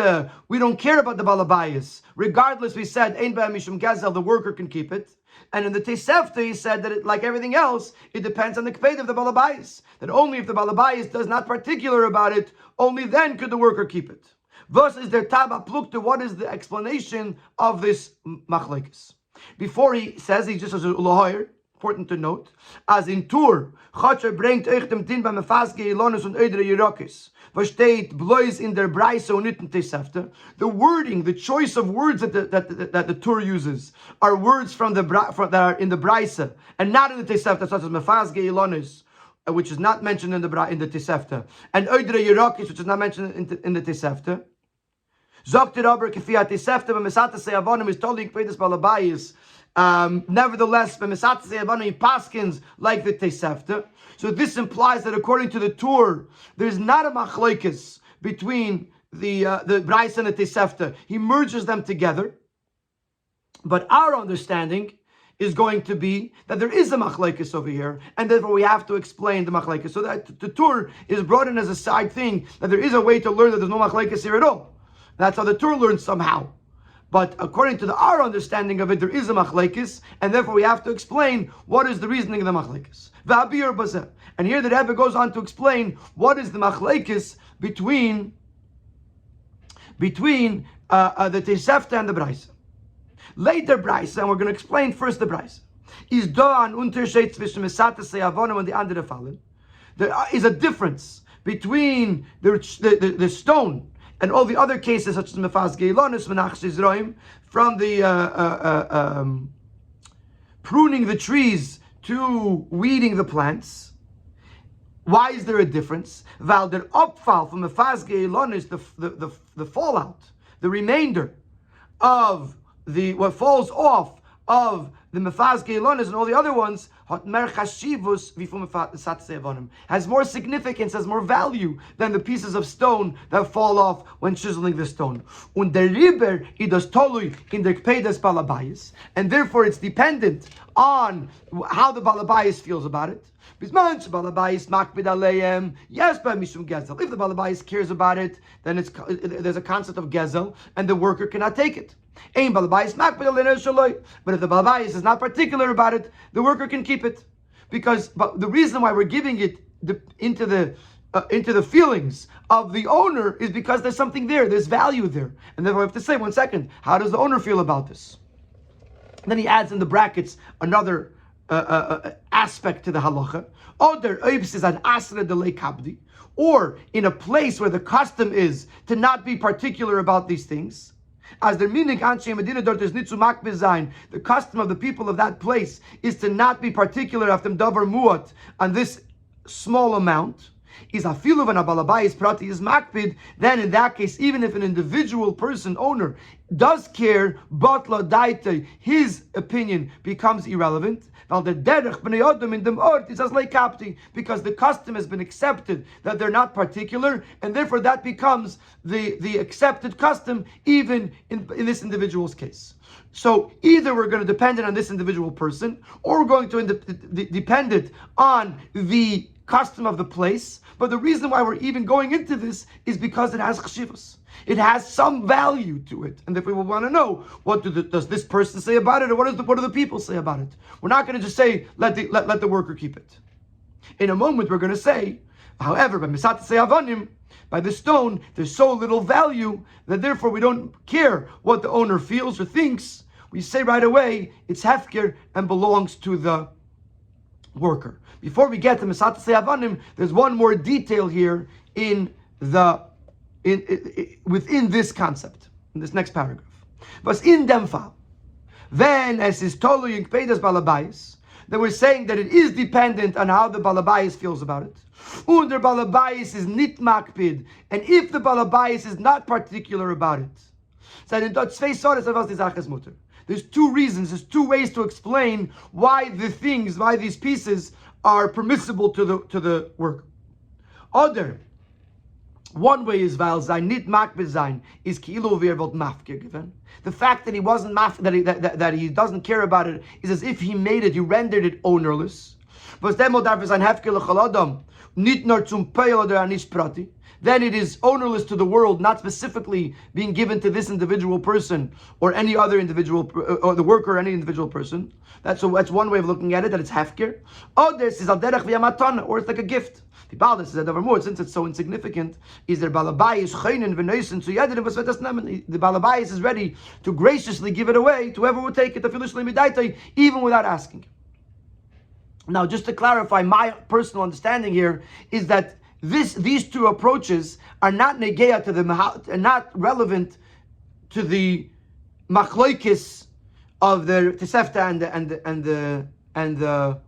we don't care about the Balabayas. Regardless, we said, Ein Ba Mishum Gezel, the worker can keep it. And in the Tesefta, he said that, like everything else, it depends on the Kped of the Balabayas. That only if the Balabayas does not particular about it, only then could the worker keep it. Thus is there Taba Plukta, what is the explanation of this Machlekes? Before he says, he just says, Ulahoyer, important to note, as in Tur, Chatscher bringt euch dem Din beim Mefasge Ilonus und Eidre Yerokis, was steht bloß in der Braise und nicht in Tesefta. The wording, the choice of words that the Tur uses are words that are in the Braise and not in the Tesefta, such as Mefasge Ilonus, which is not mentioned in the Tesefta, and Eidre Yerokis, which is not mentioned in the Tesefta. Zogt it aber kefiyat Tesefta, but Mesata Se'avonim is totally Kpedes Balabayis. Nevertheless, he paskins like the Tesefta. So this implies that according to the Tur, there's not a machlokes between the Braise and the Tesefta. He merges them together. But our understanding is going to be that there is a machlokes over here, and therefore we have to explain the machlokes. So that the Tur is brought in as a side thing, that there is a way to learn that there's no machlokes here at all. That's how the Tur learns somehow. But according to our understanding of it, there is a machlekes, and therefore we have to explain what is the reasoning of the machlekes. And here the Rebbe goes on to explain what is the machlekes between the Tesefta and the Braise. Later Braise, and we're going to explain first the Braise. Is da an Unterschied zwischen Mesate Se'avonim and the andere Fallen? There is a difference between the stone and all the other cases, such as Mefaz Geilonis, Menach Shizroim, from the pruning the trees to weeding the plants. Why is there a difference? Val der Opfall from Mefaz Geilonis, the fallout, the remainder of what falls off of the Mefaz Geilonis and all the other ones, has more significance, has more value than the pieces of stone that fall off when chiseling the stone. Und der Riber idos tolui in der Kpedes Balabayis, and therefore it's dependent on how the Balabayis feels about it. Yes, by Mishum Gezel. If the Balabayis cares about it, then there's a concept of Gezel, and the worker cannot take it. But if the Balabais is not particular about it, the worker can keep it. But the reason why we're giving it into the feelings of the owner is because there's something there, there's value there. And therefore we have to say, 1 second, how does the owner feel about this? And then he adds in the brackets another aspect to the halacha. Or in a place where the custom is to not be particular about these things. As the meaning Anshe Medina dort is nitzu makbid sein, the custom of the people of that place is to not be particular of them davar muat on this small amount. Is a feel of an abalabayis prati is makbid, then in that case, even if an individual person, owner, does care, batla daite, his opinion becomes irrelevant. Because the custom has been accepted that they're not particular, and therefore that becomes the accepted custom even in this individual's case. So either we're going to depend it on this individual person, or we're going to depend it on the custom of the place. But the reason why we're even going into this is because it has chshivus. It has some value to it, and if we will want to know what does this person say about it, or what do the people say about it, we're not going to just say let the worker keep it. In a moment, we're going to say, however, by misat say avonim, by the stone, there's so little value that therefore we don't care what the owner feels or thinks. We say right away it's hefker and belongs to the worker. Before we get to misat say avonim, there's one more detail here within this concept, in this next paragraph. But in dem fall, then as is tolu yinkpedas balabayis, that we're saying that it is dependent on how the balabayis feels about it. Under balabayis is nit makpid, and if the balabayis is not particular about it, so there's two reasons, there's two ways to explain why these pieces are permissible to the worker. Other. One way is weil sein nit makbid sein is kilo wird mafkir given. The fact that he wasn't that he doesn't care about it is as if he made it, he rendered it ownerless. Was demo darf sein hefker lechaladam nit nur zum peil oder anish prati. Then it is ownerless to the world, not specifically being given to this individual person or any other individual, or the worker or any individual person. That's one way of looking at it, that it's hefker. Oh, this is al derech v'yamatana, or it's like a gift. The Baal says that more, since it's so insignificant, is there balabayis chaynin v'noisen to yadin was vetasnemen. The balabayis is ready to graciously give it away to whoever will take it, even without asking. Now, just to clarify, my personal understanding here is that these two approaches are not negeya to the not relevant to the machloikis of the Tosefta and the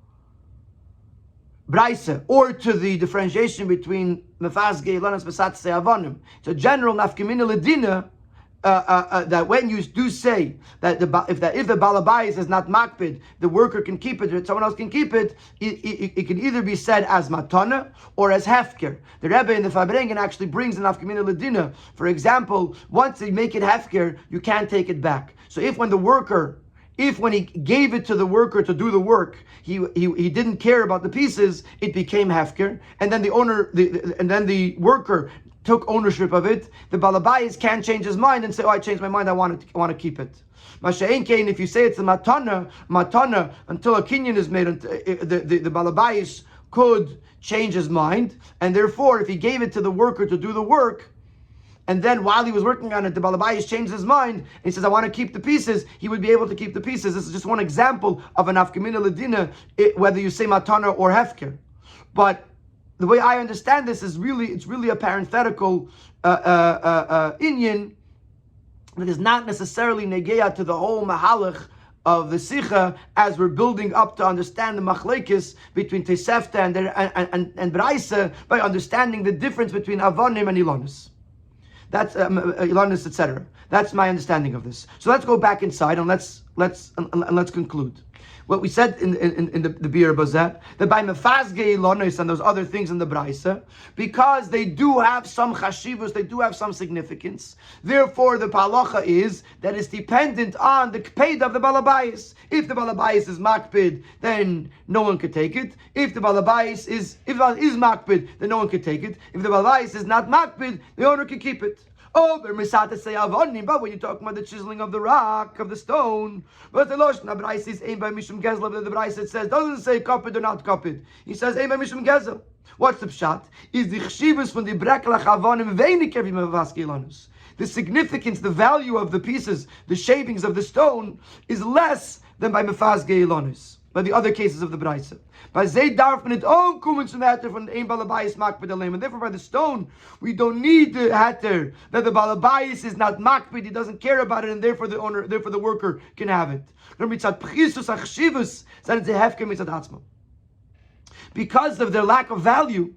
Braise, or to the differentiation between Mefazge Ilanas Besat Se'avanim. It's a general nafkamina ledina that when you do say that if the balabayis is not makbid, the worker can keep it, or someone else can keep it, it can either be said as matana or as hefker. The Rebbe in the Fabrengen actually brings an nafkamina ledina. For example, once they make it hefker, you can't take it back. So if when he gave it to the worker to do the work, he didn't care about the pieces, it became hefker, and then the worker took ownership of it. The balabayis can't change his mind and say, "Oh, I changed my mind. I want to keep it." Masha'en kain, if you say it's a matana until a kinyan is made, the balabayis could change his mind, and therefore, if he gave it to the worker to do the work, and then while he was working on it, the balabayis changed his mind, and he says, "I want to keep the pieces," he would be able to keep the pieces. This is just one example of an afkamina ledina, whether you say matana or hefker. But the way I understand this is it's really a parenthetical inyan that is not necessarily negeya to the whole mahalach of the Sikha, as we're building up to understand the machlekes between Tosefta and Braise, by understanding the difference between Avonim and Ilanis. That's Ilanis, etc. That's my understanding of this. So let's go back inside and let's conclude. What we said in the Bir Bazet, that by Mefazge Ilanis and those other things in the Braise, because they do have some chashivus, they do have some significance, therefore the halacha is that it's dependent on the kped of the balabayis. If the balabayis is makpid, then no one could take it. If the balabayis is makpid, then no one could take it. If the balabayis is not makpid, the owner can keep it. Oh, but when you're talking about the chiseling of the rock, of the stone, but the Loshna Braise is aim by Mishum Gezel, the Braise says, doesn't say kapid or not kapid. He says aim by Mishum Gezel. What's the pshat? Is the chshivus from the breklach avonim weiniger wie mevaskelanus. the significance, the value of the pieces, the shavings of the stone, is less than by mefazge ilonis, by the other cases of the Braisa. By Zay darf man it own kommen zum Hatter von ein Balabayis makbid aleim. And therefore by the stone, we don't need the Hatter, that the Balabayis is not makbid, he doesn't care about it, and therefore the owner, therefore the worker can have it. Because of their lack of value,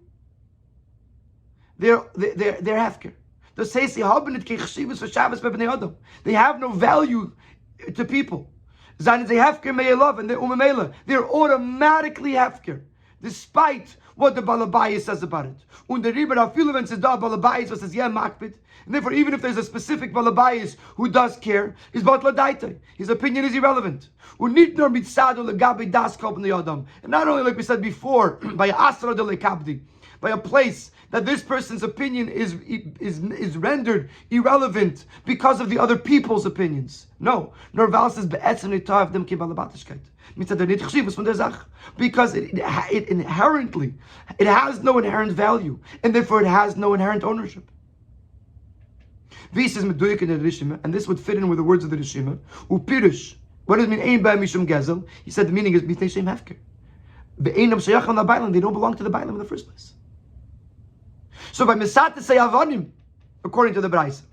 they're hefker. They have no value to people. And they're automatically hefker, despite what the Balabayis says about it. And the Rebbe Afiluvent says, Balabayis says, yeah, makbid. And therefore, even if there's a specific Balabayis who does care, his opinion is irrelevant. And not only, like we said before, by asra de lekabdi, by a place that this person's opinion is rendered irrelevant because of the other people's opinions. No. Norval says, because it inherently, it has no inherent value, and therefore it has no inherent ownership. And this would fit in with the words of the Rishima. Upirush. What does it mean? Ein ba mishum gezel. He said the meaning is mitnei shem hefker. Be'einam sheyachon labaylam. They don't belong to the baylam in the first place. So by misat say avonim, according to the Braisa,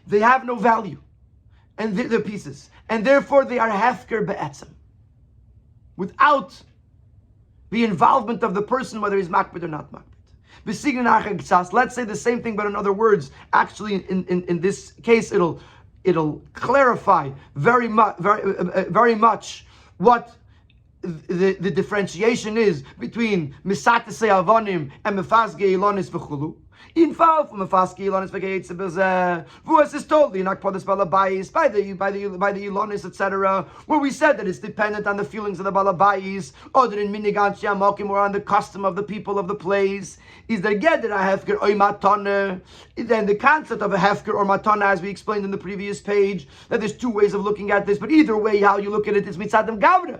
they have no value, and they're pieces, and therefore they are hefker be'etzem, without the involvement of the person, whether he's makbid or not makbid. Let's say the same thing, but in other words. Actually, in this case, it'll clarify very much what the differentiation is between misatese avonim and mefazge ilonis v'chulu. In fall from mefazge ilonis v'geitze who is told the nakpodas balabayis by the ilonis, etc., where we said that it's dependent on the feelings of the balabayis, other than minigan shiamokim, or on the custom of the people of the place. Is there geder a hefker or matana? Then the concept of a hefker or matana, as we explained in the previous page, that there's two ways of looking at this, but either way, how you look at it is mitzadam gavra.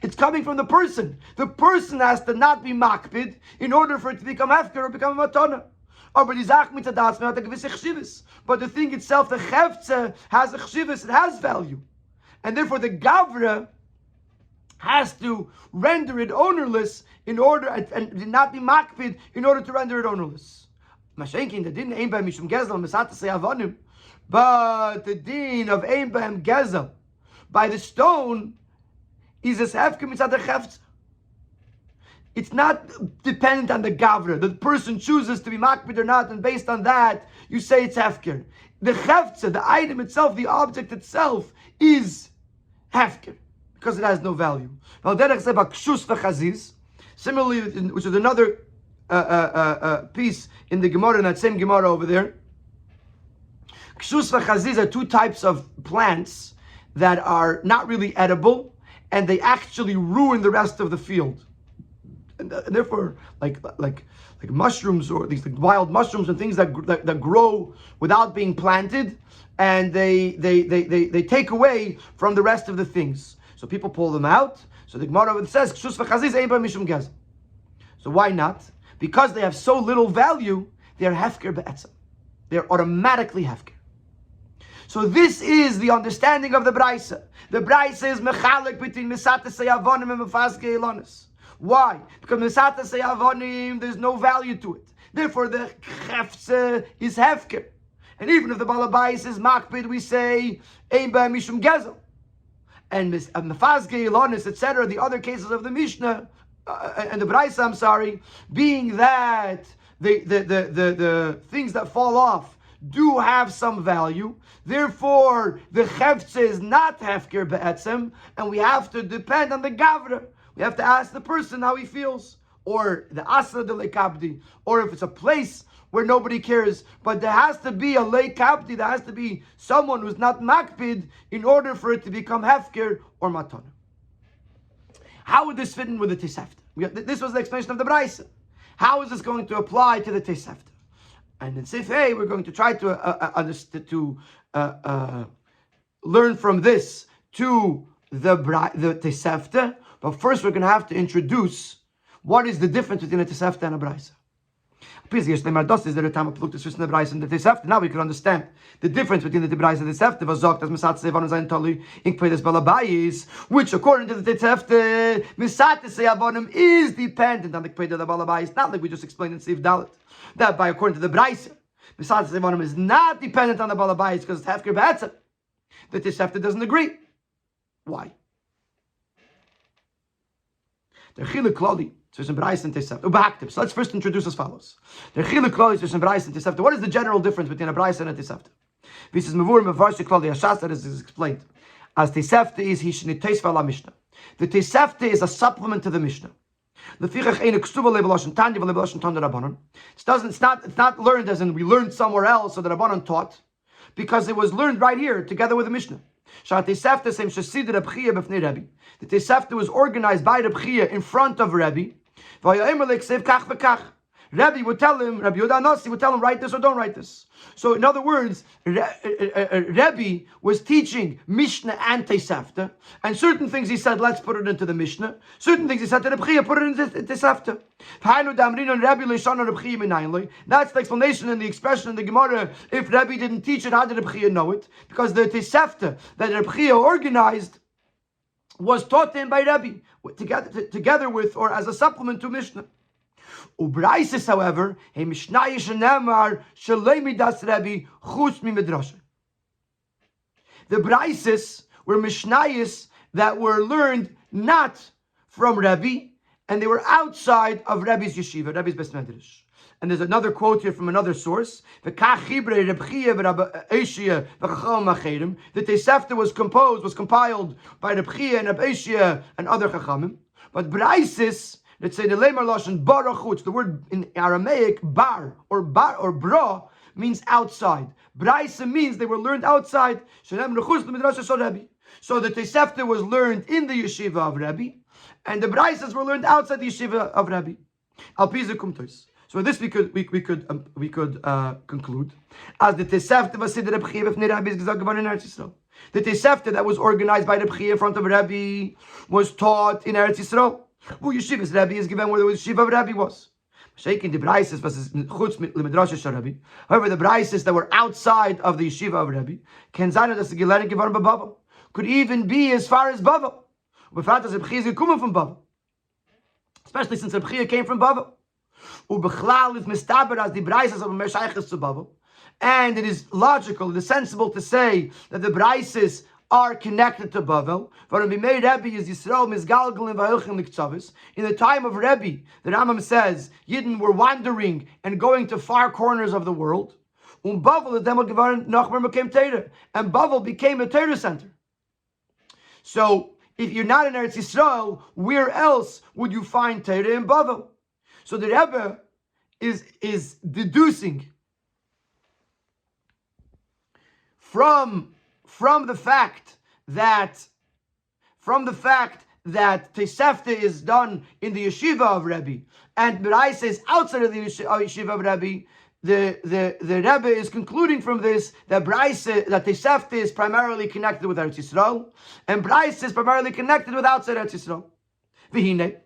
It's coming from the person. The person has to not be makbid in order for it to become hefker or become a matana. But the thing itself, the chevtze, has a chshivus, it has value. And therefore the gavra has to render it ownerless in order, and not be makbid in order to render it ownerless. But the din of ein b'hem gezel by the stone is as hefker mitzad chefetz. It's not dependent on the gavra. The person chooses to be makbid or not, and based on that, you say it's hefker. The chefetz, the item itself, the object itself, is hefker because it has no value. Similarly, which is another piece in the Gemara, in that same Gemara over there. Kshus v'chaziz are two types of plants that are not really edible, and they actually ruin the rest of the field. And therefore, like mushrooms, or these wild mushrooms and things that grow without being planted, and they take away from the rest of the things. So people pull them out. So the Gemara says, "Kshus v'chaziz ein ba mishum gezel." So why not? Because they have so little value, they are hefker be'etzem. They are automatically hefker. So this is the understanding of the Braisa. The Braisa is mechalek between misatese avonim and mefazge ilonis. Why? Because misatese avonim, there's no value to it. Therefore, the chefze is hefker. And even if the balabais is makbid, we say ein ba mishum gezel. And mefazge ilonis, etc., the other cases of the Mishnah and the Braisa, I'm sorry, being that the things that fall off do have some value. Therefore, the chefze is not hefker be'etzem, and we have to depend on the gavra. We have to ask the person how he feels, or the asra de lekabdi, or if it's a place where nobody cares. But there has to be a lekabdi, there has to be someone who's not makbid in order for it to become hefker or matana. How would this fit in with the Tosefta? This was the explanation of the Braisa. How is this going to apply to the Tosefta? And in Sif A, we're going to try to learn from this to the Tosefta. But first, we're going to have to introduce what is the difference between a Tosefta and a Braisa. Is there a time of Pluktis Wissen the Bryce and the Tesefte? Now we can understand the difference between the Bryce and the Tesefte. Was sagt, dass Mesat Sevan sein Tali in Kvedes Balabais, which according to the Tesefte, Mesat Sevanim is dependent on the Kved of the Balabais. Not like we just explained in Siv Dalit. That by according to the Bryce, Mesat Sevanim is not dependent on the Balabais because it's Hefker Be'etzem. The Tesefte doesn't agree. Why? The Chilek Klali. So let's first introduce as follows. What is the general difference between a Braisa and a Tesefte? This is that is explained. As Tesefte is Mishnah. The Tesefte is a supplement to the Mishnah. It's not learned as in we learned somewhere else, so the Rabbanon taught, because it was learned right here together with the Mishnah. The Tesefte was organized by Rabbi in front of Rabbi. Rabbi would tell him, Rabbi Yodanasi would tell him, write this or don't write this. So in other words, Rabbi was teaching Mishnah and Tesefte, and certain things he said, let's put it into the Mishnah. Certain things he said to Rabbi, put it into Tesefte. That's the explanation and the expression in the Gemara. If Rabbi didn't teach it, how did Rabbi know it? Because the Tesefte that Rabbi organized was taught to him by Rabbi, together with or as a supplement to Mishnah. Ubraisis, however, a Mishnaish Nemar Shalemi Das Rabbi Chus Mi Midrash. The Braisis were Mishnayis that were learned not from Rabbi, and they were outside of Rabbi's yeshiva, Rabbi's Bes Medrash. And there's another quote here from another source. The Tesefte was compiled by Rabbi and Rabbi and other Chachamim. But Braisis, let's say the Lemar Lashon Barachutz, the word in Aramaic bar or bra means outside. Braisa means they were learned outside. So the Tesefte was learned in the yeshiva of Rabbi, and the Braisas were learned outside the yeshiva of Rabbi. Alpiza Kumtos. So with this we could conclude as the Tesefte was said Rabbi b'fnei Rabbi is gesagt geworden in Eretz Yisrael. The Tesefte that was organized by Rabbi in front of Rabbi was taught in Eretz Yisrael. Who yeshivas Rabbi is given where the yeshiva of Rabbi was. Shaking the braises was chutz l'midrash Rabbi. However, the braises that were outside of the yeshiva of Rabbi can zayna das gelerne geworden b'Bavel could even be as far as Bavel. Befrat as Rabbi is gekommen from Bavel, especially since Rabbi came from Bavel. Ubechlal is mistaber as the braises of Meshayches to Bavel, and it is logical, it is sensible to say that the braises are connected to Bavel. In the time of Rabbi, the Rambam says Yidden were wandering and going to far corners of the world. And Bavel became a Torah center. So if you're not in Eretz Yisrael, where else would you find Torah in Bavel? So the Rebbe is deducing from the fact that Tesefte is done in the yeshiva of Rabbi and B'rai is outside of the yeshiva of Rabbi, the Rebbe is concluding from this that Tesefte is primarily connected with Eretz Yisrael and B'rai is primarily connected with outside Eretz Yisrael. V'hinei,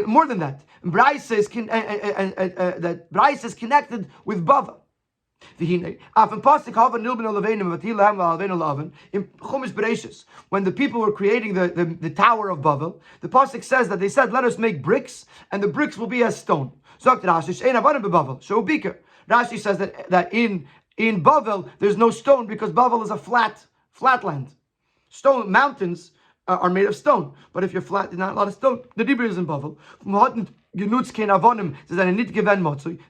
more than that, B'rai is connected with Bavel. When the people were creating the Tower of Bavel, the pasuk says that they said, let us make bricks, and the bricks will be as stone. Rashi says that in Bavel there's no stone because Bavel is a flat land. Stone mountains are made of stone, but if you're flat, there's not a lot of stone. The Dibur is in Bavel.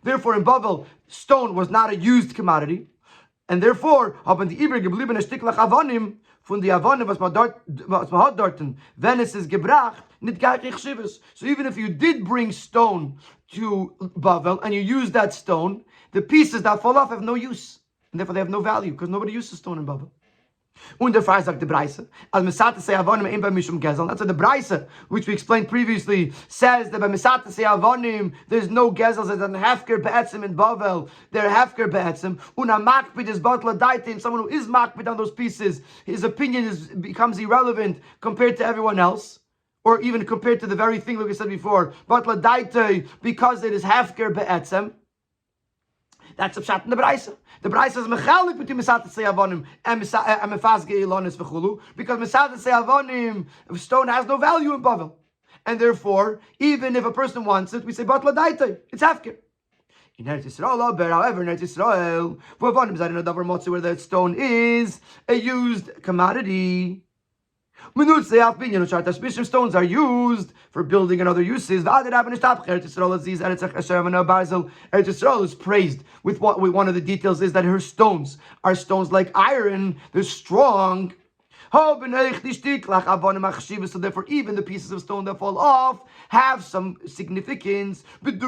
Therefore, in Bavel, stone was not a used commodity, and therefore, von die Avonim was man dorten, wenn es ist gebracht, nicht gar nicht Chshivas. So even if you did bring stone to Bavel and you use that stone, the pieces that fall off have no use, and therefore they have no value because nobody uses stone in Bavel. Und der Frage sagt the Breise, als Mesate sei Avonim ein bei Mishum Gezel. That's what the Breise, which we explained previously, says that by Mesate sei Avonim there's no Gezels, there's an Hefker Be'etzim in Bavel, they're Hefker Be'etzim. Und a Makbid is Batla Daitin, someone who is Makbid on those pieces, his opinion becomes irrelevant compared to everyone else. or even compared to the very thing like we said before, batla daite, because it is hefker be'etzem. That's a pshat in the Braisa. The Braisa is mechalik between Mesat Avonim and Mefazge Ilonis v'chulu, because Mesat Avonim, stone has no value in Bavel. And therefore, even if a person wants it, we say, Batla Daite, it's Hefker. In Eretz Yisrael, however, in Eretz Yisrael, where the stone is a used commodity. Stones are used for building and other uses. Eretz Yisrael is praised with one of the details is that her stones are stones like iron. They're strong. So therefore, even the pieces of stone that fall off have some significance. Similar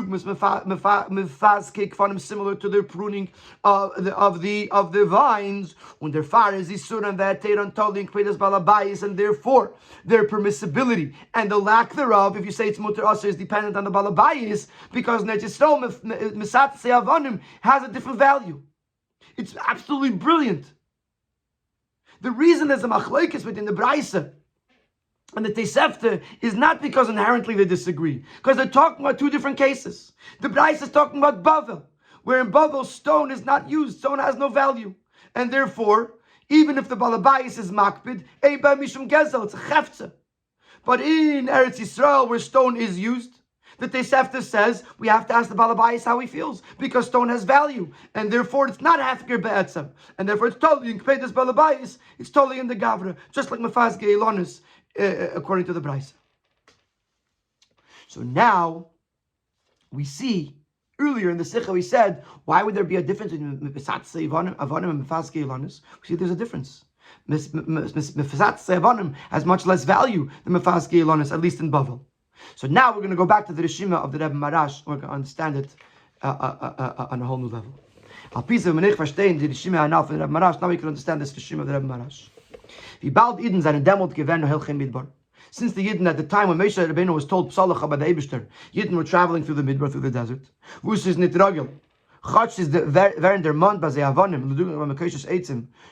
to the pruning of the vines. And therefore, their permissibility and the lack thereof, if you say it's mutar also, is dependent on the balabayis, because Mesat has a different value. It's absolutely brilliant. The reason there's a machlokes within the Braisa and the Tosefta is not because inherently they disagree, because they're talking about two different cases. The Braisa is talking about Bavel, where in Bavel stone is not used, stone has no value, and therefore, even if the Balabayis is makpid, Eiba Mishum Gezel, it's a chefza. But in Eretz Yisrael, where stone is used, the Tosefta says we have to ask the Balabayis how he feels, because stone has value, and therefore it's not Hefker Be'etzem, and therefore it's totally in Kpeidas Balabayis, it's totally in the Gavra, just like Mefaz Geilonis, according to the Braisa. So now we see earlier in the Sikha we said, why would there be a difference between Mefaz Avonim and Mefaz Geilonis? We see there's a difference. Mefaz Avonim has much less value than Mefaz Geilonis, at least in Bavel. So now we're going to go back to the Rishima of the Rebbe Marash, and we're going to understand it on a whole new level. Now we can understand this Rishima of the Rebbe Marash. Since the Yidden at the time when Moshe Rabbeinu was told Psalacha by the Eibishter, Yidden were traveling through the Midbar, through the desert. Vus is nitragel. Chatz is während der Mond bei Avonim,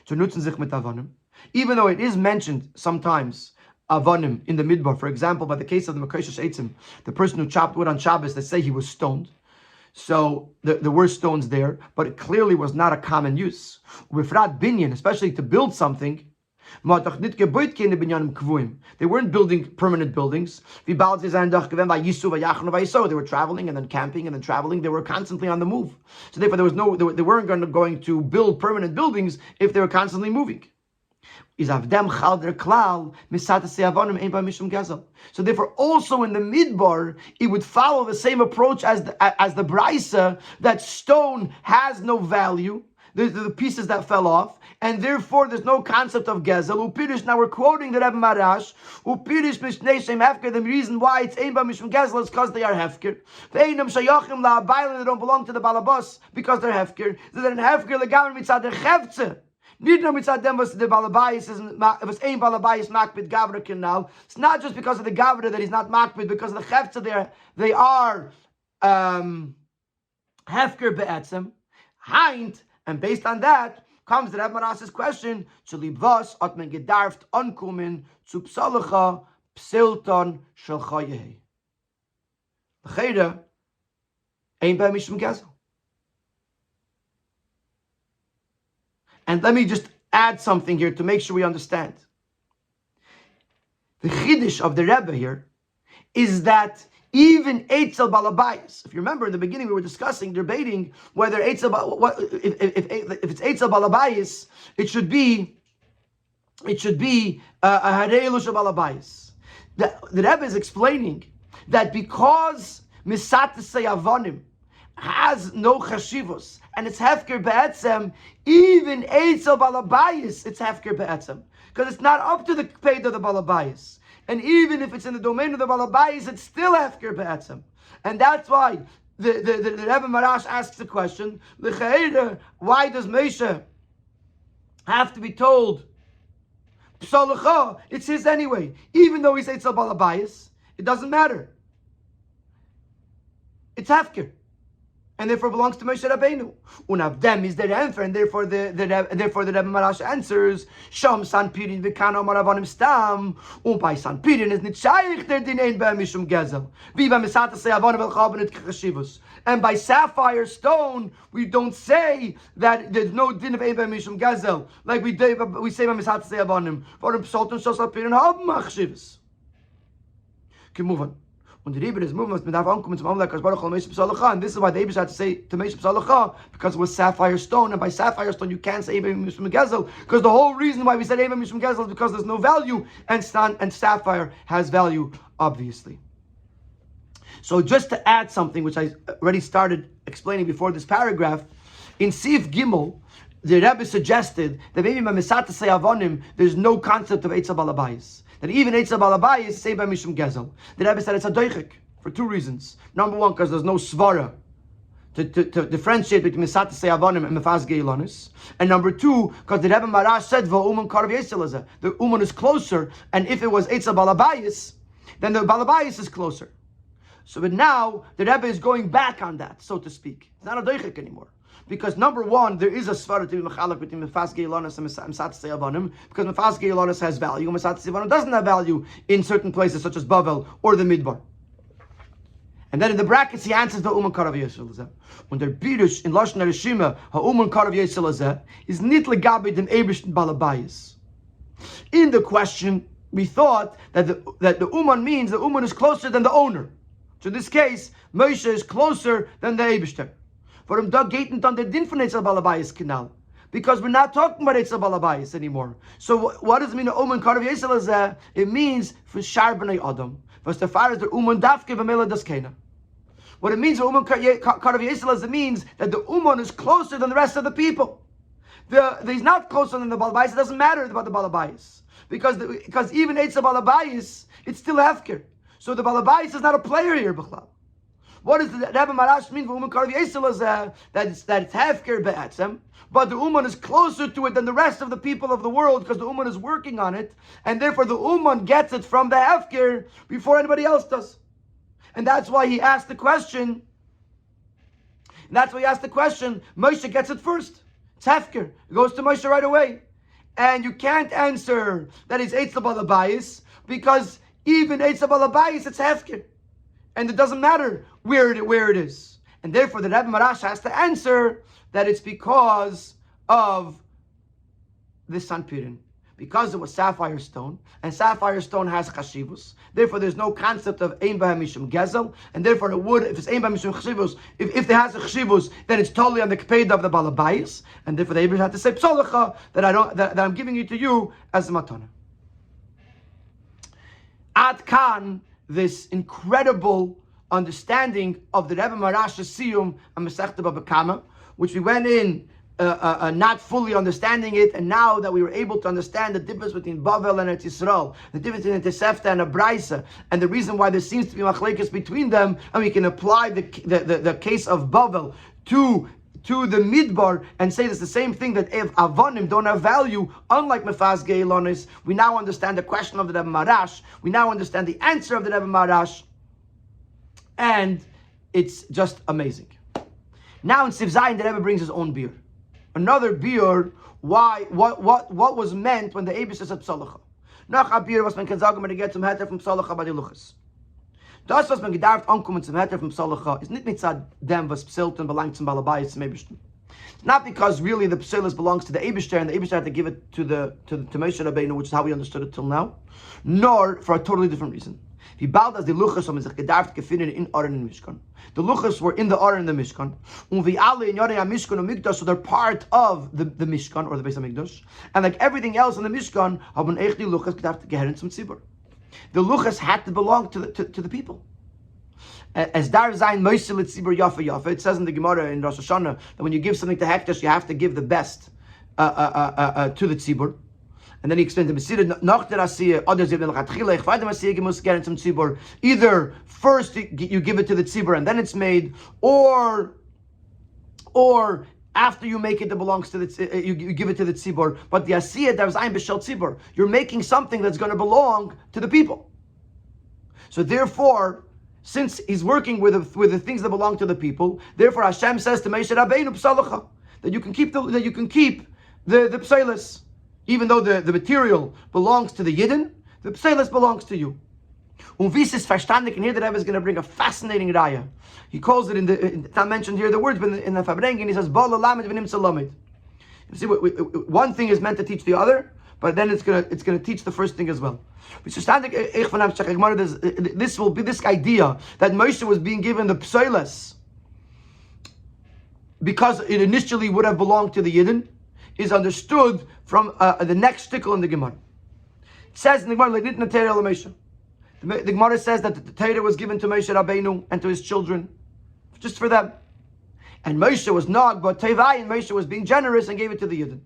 zu nutzen sich mit Avonim. Even though it is mentioned sometimes Avonim in the Midbar, for example, by the case of the Mekoshesh Eitzim, the person who chopped wood on Shabbos, they say he was stoned. So there were stones there, but it clearly was not a common use. Wifrat binyan, especially to build something, they weren't building permanent buildings. They were traveling and then camping and then traveling. They were constantly on the move. So therefore, they weren't going to build permanent buildings if they were constantly moving. So therefore, also in the Midbar, it would follow the same approach as the Braisa, that stone has no value. The pieces that fell off, and therefore there's no concept of gezel. Upirish, now we're quoting the Rebbe Marash. Upirish mishnei shem hefker. The reason why it's ein ba mishum gezel is because they are hefker. Ve'einam shayachim la'abayla, they don't belong to the balabas because they're hefker. They're an hefker legamer mitzad der chevtze. Nidno mitzad dem was the balabayis is was ein balabayis makbid gavra canal. It's not just because of the gavra that he's not makbid, because of the chevtze they are hefker be'etzem. Haint. And based on that comes the Rebbe Marash's question: Shalibvas atmen gedarft ankumen zu psalacha psilton shel chayehi. L'cheira ein bei mishum gezel. And let me just add something here to make sure we understand. The chiddush of the Rebbe here is that even Eitzel Balabayis, if you remember in the beginning we were debating whether Eitzel, if it's Eitzel Balabayis, it should be a Hareilush Balabayis. The Rebbe is explaining that because Misatasei Avonim has no chashivos and it's hefker be'etzem, even Eitzel Balabayis it's hefker be'etzem, because it's not up to the peit of the Balabayis. And even if it's in the domain of the Balabayis, it's still Hefker Be'etzem. And that's why the Rebbe Marash asks the question, why does Moshe have to be told, Psalacha, it's his anyway. Even though he's Eitzel Balabayis, it doesn't matter. It's Hefker. and therefore belongs to Moshe Rabbeinu. One of them is the answer, and therefore the Rebbe Marash answers, Sham Sanpirin v'kano maravanim stam, by Sanpirin is nicht shaykh der din ein beim mishum gezel. Wie beim Mesata say avonim el chabenet chashivus. And by sapphire stone, we don't say that there's no din of ein beim mishum gezel, like we say by Mesata say avonim. Varum psalton shos Sanpirin haben machshivus. Okay, move on. Und the Rebbe is moving mit darf ankommen zum Amlek Baruch Hu Moshe B'Salacha, and this is why the Rebbe had to say to Moshe B'Salacha, because it was sapphire stone, and by sapphire stone you can't say Eibem Mishum Gezel, because the whole reason why we said Eibem Mishum Gezel is because there's no value, and sapphire has value, obviously. So just to add something which I already started explaining before this paragraph, in Sif Gimel, the Rebbe suggested that maybe by Mesata Say Avonim there's no concept of Eitzav Alabayis. That even Eitzav Alabayis is saved by Mishum Gezel. The Rebbe said it's a doichik for two reasons. Number one, because there's no svara to differentiate between Mesata Say Avonim and Mefaz Geilonis. And number two, because the Rebbe Marash said V'uman Karav Yeselazeh. The Uman is closer, and if it was Eitzav Alabayis, then the Balabayis is closer. So but now the Rebbe is going back on that, so to speak. It's not a doichik anymore. Because number one, there is a svara to be mechalek between Mefaz Geilonis and Mesat Say Avonim, because Mefaz Geilonis has value, and Mesat Say Avonim doesn't have value in certain places such as Bavel or the Midbar. And then in the brackets he answers the Uman Karav Yisrael. When they're Birush in Lashon HaRishima, Ha'uman Karav Yisrael is nit legabe dem Eibishten Balabayis. In the question, we thought that the Uman means the Uman is closer than the owner. So in this case, Moshe is closer than the Eibishter. For him, Doug Gaten on the din von Eitzav Balabayis canal. Because we're not talking about Eitzav Balabayis anymore. So what does it mean, Uman Karav Yisrael? It means for Shar B'nai Adam. Was the far as the Uman Dafke V'mela Das Kena. What it means, Uman Karav Yisrael, it means that the Uman is closer than the rest of the people. He's not closer than the Balabayis. It doesn't matter about the Balabayis. Because even Eitzav Balabayis, it's still Hefker. So the Balabayis is not a player here, B'chlal. What does the Rebbe Marash mean for Uman Karav Yisrael? That it's Hefker Be'etzem, but the Uman is closer to it than the rest of the people of the world because the Uman is working on it, and therefore the Uman gets it from the Hefker before anybody else does. And that's why he asked the question. Moshe gets it first. It's Hefker. It goes to Moshe right away. And you can't answer that it's Eitzav Balabayis because even Eitzav Balabayis, it's Hefker. And it doesn't matter where it is. And therefore the Rebbe Marash has to answer that it's because of the Sanpirin. Because it was sapphire stone, and sapphire stone has chashivus. Therefore there's no concept of ein b'hem mishum gezel, and therefore it would, if it's ein b'hem mishum chashivus, if there has a chashivus, then it's totally on the kpeda of the balabayis, and therefore the Hebrews have to say psolacha, that I'm giving it to you as a matana. Ad kan, this incredible understanding of the Rebbe Marash's Siyum and Masechta Baba Kamma, which we went in not fully understanding it, and now that we were able to understand the difference between Bavel and Eretz Yisrael, the difference between a Tesefta and a Braisa, and the reason why there seems to be machlekes between them, and we can apply the case of Bavel to the Midbar and say it's the same thing, that if Avonim don't have value, unlike Mefaz Geilonis, we now understand the question of the Rebbe Marash, we now understand the answer of the Rebbe Marash, and it's just amazing. Now in Siv Zayin, the Rebbe brings his own beer. Another beer, what was meant when the Eibus said Psalacha. Nach a beer, was man kann sagen, man geht zum Heter vom Psalacha bei die Luchas. Das, was man gedarft ankommen zum Heter vom Psalacha, is nicht mit dem, was Psilton belangt zum Balabayis zum Eibishter. It's not because really the Psilis belongs to the Eibishter, and the Eibishter had to give it to Moshe Rabbeinu, which is how we understood it till now, nor for a totally different reason. Wie bald as die Luchas haben sich gedarft gefunden in Oren and Mishkan. The Luchas were in the Oren and the Mishkan. Und wie alle in Yorei HaMishkan und Mikdash, so they're part of the Mishkan, or the Beis HaMikdash. And like everything else in the Mishkan, haben echt die Luchas gedarft gehören zum Tzibur. The Luchas had to belong to the people. As Dar Zayin Moshe L'Tzibur Yafa Yafa, it says in the Gemara in Rosh Hashanah that when you give something to Hekdesh, you have to give the best to the Tzibur. And then he explained the Mesira, nach der Asiyah, others even like Chelek, by the Asiyah, you must get some tzibur. Either first you give it to the tzibur and then it's made, or after you make it that belongs to the you give it to the tzibur. But the Asiyah, there was ein b'shel tzibur. You're making something that's going to belong to the people. So therefore, since he's working with the things that belong to the people, therefore Hashem says to Moshe Rabbeinu Psalacha, that you can keep the psalis, even though the material belongs to the Yidden, the psalis belongs to you. This is verstandig, and here the Rebbe is going to bring a fascinating raya. He calls it it's not mentioned here the words, but in the Fabrengen he says Bala Lamed v'nim Salamid. You see, one thing is meant to teach the other, but then it's going to teach the first thing as well. This will be this idea that Moshe was being given the psalis because it initially would have belonged to the Yidden, is understood from the next stickle in the Gemara. It says in the Gemara, the Gemara says that the Torah was given to Moshe Rabbeinu and to his children, just for them. And Moshe was not, but Tevai, and Moshe was being generous and gave it to the Yidden.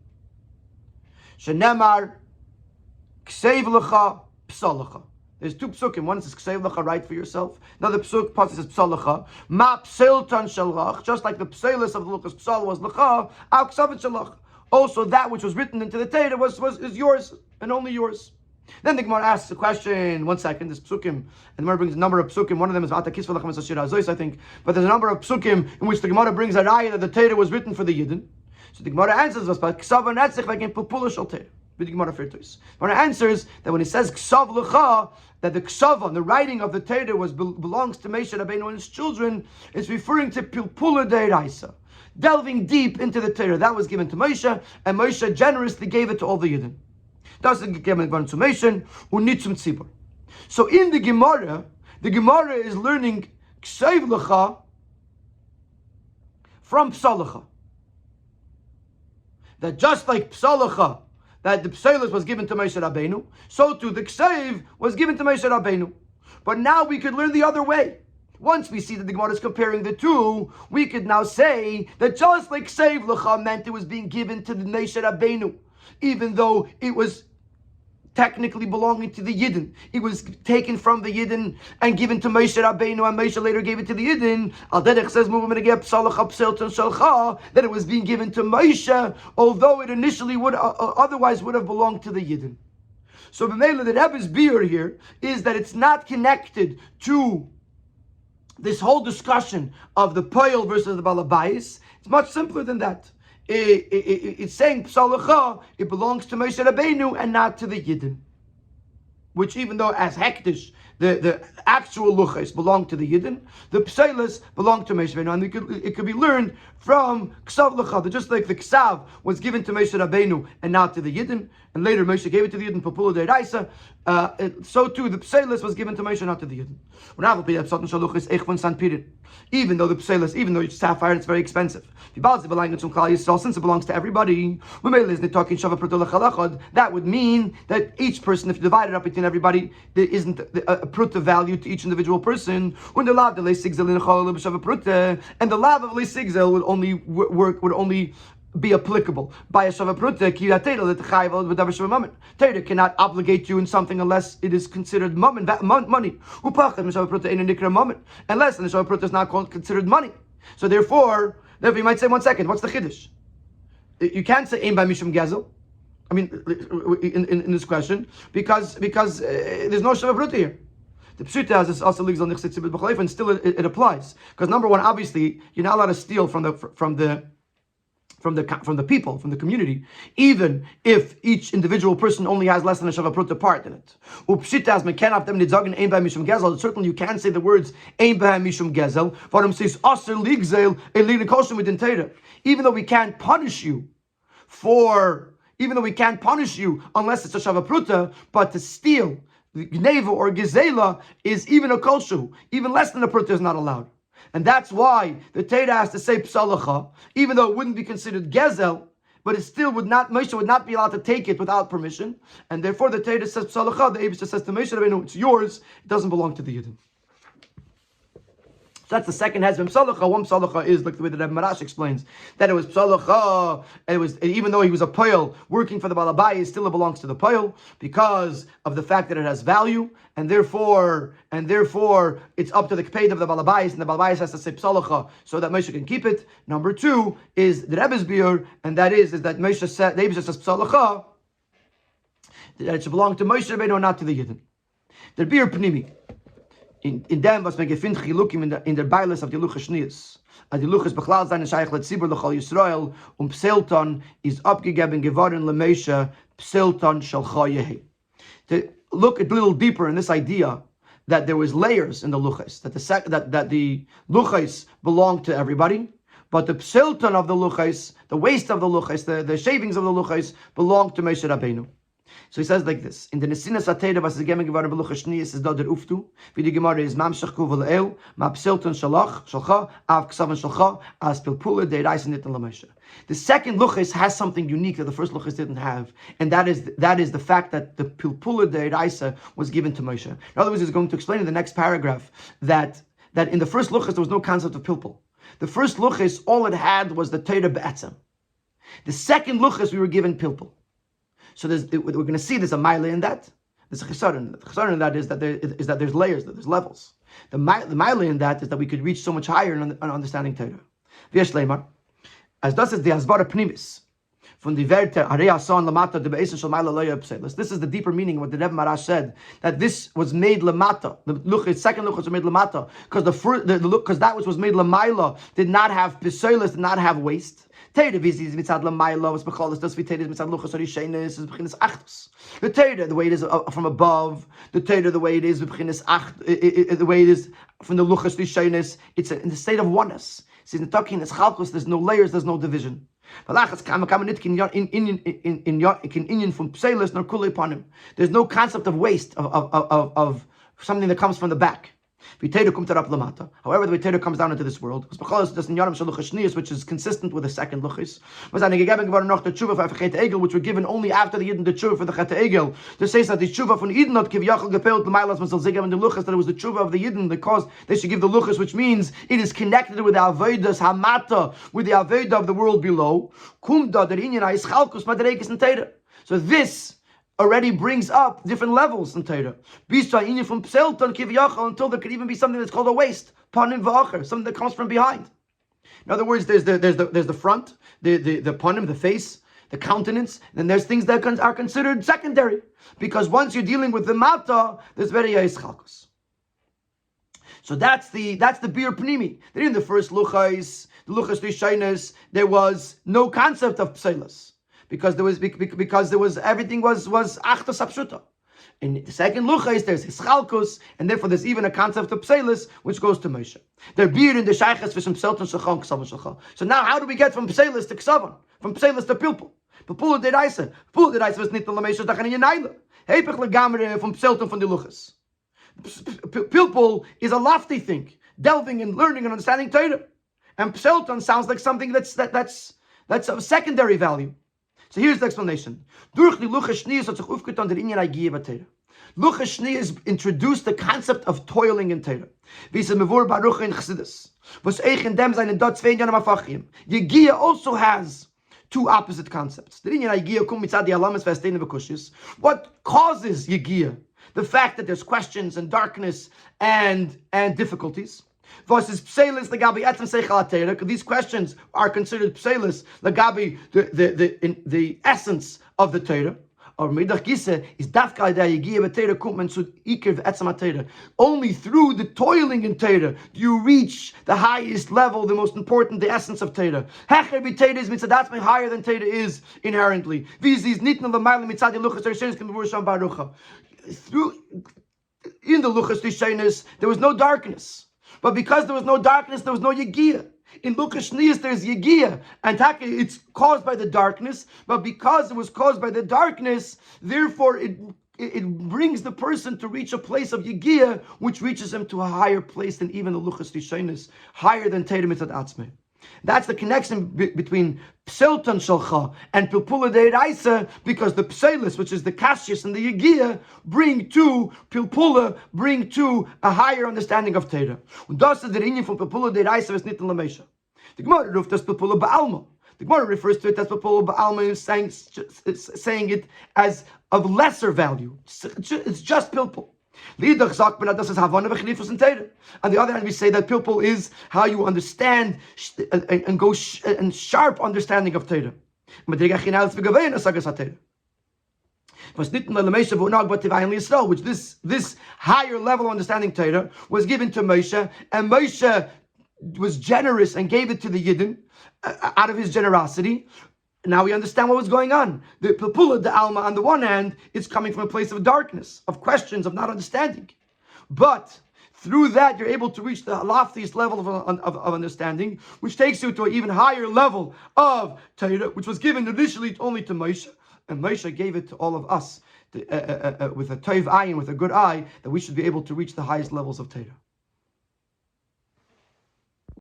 Shenemar, Ksev Lecha, Psalacha. There's two psukim. One says Ksev Lecha, write for yourself. Another psuk, says Psalacha. Ma Pseltan Shalach, just like the Pselis of the Luchas Psal was Lecha, Al Ksavit Shalach. Also, that which was written into the Torah is yours and only yours. Then the Gemara asks the question, one second, this psukim, and the Gemara brings a number of psukim, one of them is Ata Kisva Lachem Esashir Azois, I think, but there's a number of psukim in which the Gemara brings a raya that the Torah was written for the Yidden. So the Gemara answers us, but Ksav Netzich like in Pupula Shal Torah. The Gemara answers that when it says Ksav Lecha, that the Ksav, the writing of the Torah belongs to Moshe Rabbeinu and his children, it's referring to Pupula Deiraisa, delving deep into the Torah. That was given to Moshe, and Moshe generously gave it to all the Yidden. So in the Gemara is learning Ksev Lecha from Psalacha. That just like Psalacha, that the Psalis was given to Moshe Rabbeinu, so too the Ksev was given to Moshe Rabbeinu. But now we could learn the other way. Once we see that the Gemara is comparing the two, we could now say that just like Ksev Lecha meant it was being given to the Moshe Rabbeinu, even though it was technically belonging to the Yidden. It was taken from the Yidden and given to Moshe Rabbeinu, and Moshe later gave it to the Yidden. Al Derech says that it was being given to Moshe, although it initially would otherwise would have belonged to the Yidden. So b'meila, the Rebbe's beer here is that it's not connected to this whole discussion of the Poel versus the Balabais. It's much simpler than that. It's saying Psalacha, it belongs to Moshe Rabbeinu and not to the Yidden. Which, even though as Hektish, the actual Luchas belong to the Yidden, the Psailas belong to Moshe Rabbeinu. And it could be learned from Ksav Lecha, that just like the Ksav was given to Moshe Rabbeinu and not to the Yidden, and later Moshe gave it to the Yidden, Papula Deiraisa, so too the Psailas was given to Moshe, not to the Yidden. Even though the Psailas, even though it's sapphire, it's very expensive. Since it belongs to everybody, that would mean that each person, if you divide it up between everybody, there isn't a pruta value to each individual person. And the lav of Leisigzel would only would only be applicable by a shavapruta. Torah cannot obligate you in something unless it is considered money. Unless the shavapruta is not considered money. So therefore you might say, 1 second, what's the chiddush? You can't say ein by mishum gezel. I mean, in this question, because there's no shavapruta here. The pshuta has this also legal nichsitzibit, and still it applies, because number one, obviously, you're not allowed to steal from the people, from the community, even if each individual person only has less than a shavapruta part in it. Certainly you can say the words ein b'hem mishum gezel. Says aser ligzel elin koshem within Torah. Even though we can't punish you unless it's a shavapruta, but to steal the gneva or gezela is even a koshu, even less than a pruta is not allowed. And that's why the Torah has to say psalacha, even though it wouldn't be considered gezel, but it still would not, Moshe would not be allowed to take it without permission. And therefore the Torah says psalacha, the Eibusha says to Moshe Rabbeinu, it's yours, it doesn't belong to the Yidden. So that's the second hezbollah psalacha. One psalacha is like the way that Rabbi Marash explains that it was psalacha. It was, even though he was a poel working for the balabai, it still belongs to the poel because of the fact that it has value, and therefore it's up to the kped of the balabais, and the balabais has to say psalacha so that Moshe can keep it. Number two is the Rebbe's beer, and that is that Moshe said, the Rebbe says psalacha, that it should belong to Moshe Rabbeinu, not to the Yidden. The beer pnimi. in dem, was man gefindt, Chilukim in der Beiles auf die Luche Schnies. Als die Luches bechlal seine Scheich Letzibur Lechol Yisrael und Psilton ist abgegeben geworden Lemeshe Psilton Shel Chayehi. To look a little deeper in this idea that there was layers in the Luches, that the Luches belonged to everybody, but the Psilton of the Luches, the waste of the Luches, the shavings of the Luches belonged to Moshe Rabbeinu. So he says like this: in the Nesinas Ateda, was gegeben geworden beluche Shnius is da der Uftu, wie die Gemara is mamshach kuvel el, ma psilton shalach shalcha av ksavan shalcha as pilpula de reisen it Moshe. The second luchis has something unique that the first luchis didn't have, and that is the fact that the pilpula de reisa was given to Moshe. In other words, he's going to explain in the next paragraph that in the first luchis there was no concept of pilpul. The first luchis, all it had was the Torah be'etzem. The second luchis, we were given pilpul. So we're going to see there's a mile in that. There's a chesaron. The chesaron in that is that there's layers, that there's levels. The mile in that is that we could reach so much higher in understanding Torah. V'yesh leimar, as das is the hasbara pnimis from the Werte Arei Asan Lamata de Be'esen Shel Maila Lo Yepselis. This is the deeper meaning of what the Rebbe Marash said, that this was made lamata. The second luchos was made lamata because that which was made lamaila did not have pesolis, did not have waste. The Torah, the way it is from above, the Torah, the way it is the way it is from the luchos rishenis, it's in the state of oneness. There's no layers, there's no division. There's no concept of waste, of something that comes from the back. However, the way Torah comes down into this world, which is consistent with the second luchis, which were given only after the Yidden the tshuva for the Chet Egel. To say that the tshuva from Yidden not give Yachal gepeilt the Mailas Masalzigam and the luchis, that it was the tshuva of the Yidden because they should give the luchis, which means it is connected with the Avodas Hamata, with the Avodah of the world below. So this already brings up different levels in Torah. Until there could even be something that's called a waste, panim v'acher, something that comes from behind. In other words, there's the front, the panim, the face, the countenance, and there's things that are considered secondary, because once you're dealing with the mata, there's very chalkos. So that's the bir pnimi. That in the first luchais, the luchas rishonos, there was no concept of pselas. Because there was everything was achtos apshuta. In the second luchais, there's hischalkus, and therefore there's even a concept of pselis, which goes to Moshe. They're beard in the shaychas for some pselton shachon ksavan shachon. So now, how do we get from pselis to ksavan, from pselis to pilpul? Pilpul deraisa was nit lamesha dachan yinaila. Hepech legamre from pselton from the luchas. Pilpul is a lofty thing, delving and learning and understanding Torah, and pselton sounds like something that's of secondary value. So here's the explanation. Luchas Shnius introduced the concept of toiling in Torah. Yegiya also has two opposite concepts. What causes Yegiya? The fact that there's questions and darkness and difficulties. Versus pselis lagabi etzem seichel HaTorah. These questions are considered pselis lagabi the essence of the Torah. Or meidach gise is dafka da yegiya b'Torah kumen sud Eikev etzem HaTorah. Only through the toiling in Torah do you reach the highest level, the most important, the essence of Torah. Hecher b'Torah is mitzadatz higher than Torah is inherently. Vizis nitna l'mayla mitzad luchas rishonos can be v'rusham barucha. Through in the luchas rishonos there was no darkness. But because there was no darkness, there was no Yegiya. In Luchas Shnius, there's Yegiya. And it's caused by the darkness. But because it was caused by the darkness, therefore it brings the person to reach a place of Yegiya, which reaches him to a higher place than even the Luchas Rishonos, higher than Torah Mitzad Atzmei. That's the connection between Pselton Shalcha and Pilpula Deiraisa, because the Pselis, which is the Kashyas and the Yegiya, bring to Pilpula, bring to a higher understanding of Torah. Und das ist der Inyan von Pilpula Deiraisa, was nicht in Lamesha. The Gemara ruft das Pilpula Ba'alma. The Gemara refers to it as Pilpula Ba'alma, saying it as of lesser value. It's just Pilpul. On the other hand, we say that pilpul is how you understand and go and sharp understanding of Torah. which this higher level of understanding Torah was given to Moshe, and Moshe was generous and gave it to the Yidden out of his generosity. Now we understand what was going on. The Pupula, the Alma, on the one hand, it's coming from a place of darkness, of questions, of not understanding. But through that, you're able to reach the loftiest level of understanding, which takes you to an even higher level of Torah, which was given initially only to Moshe. And Moshe gave it to all of us with a toiv ayin, with a good eye, that we should be able to reach the highest levels of Torah.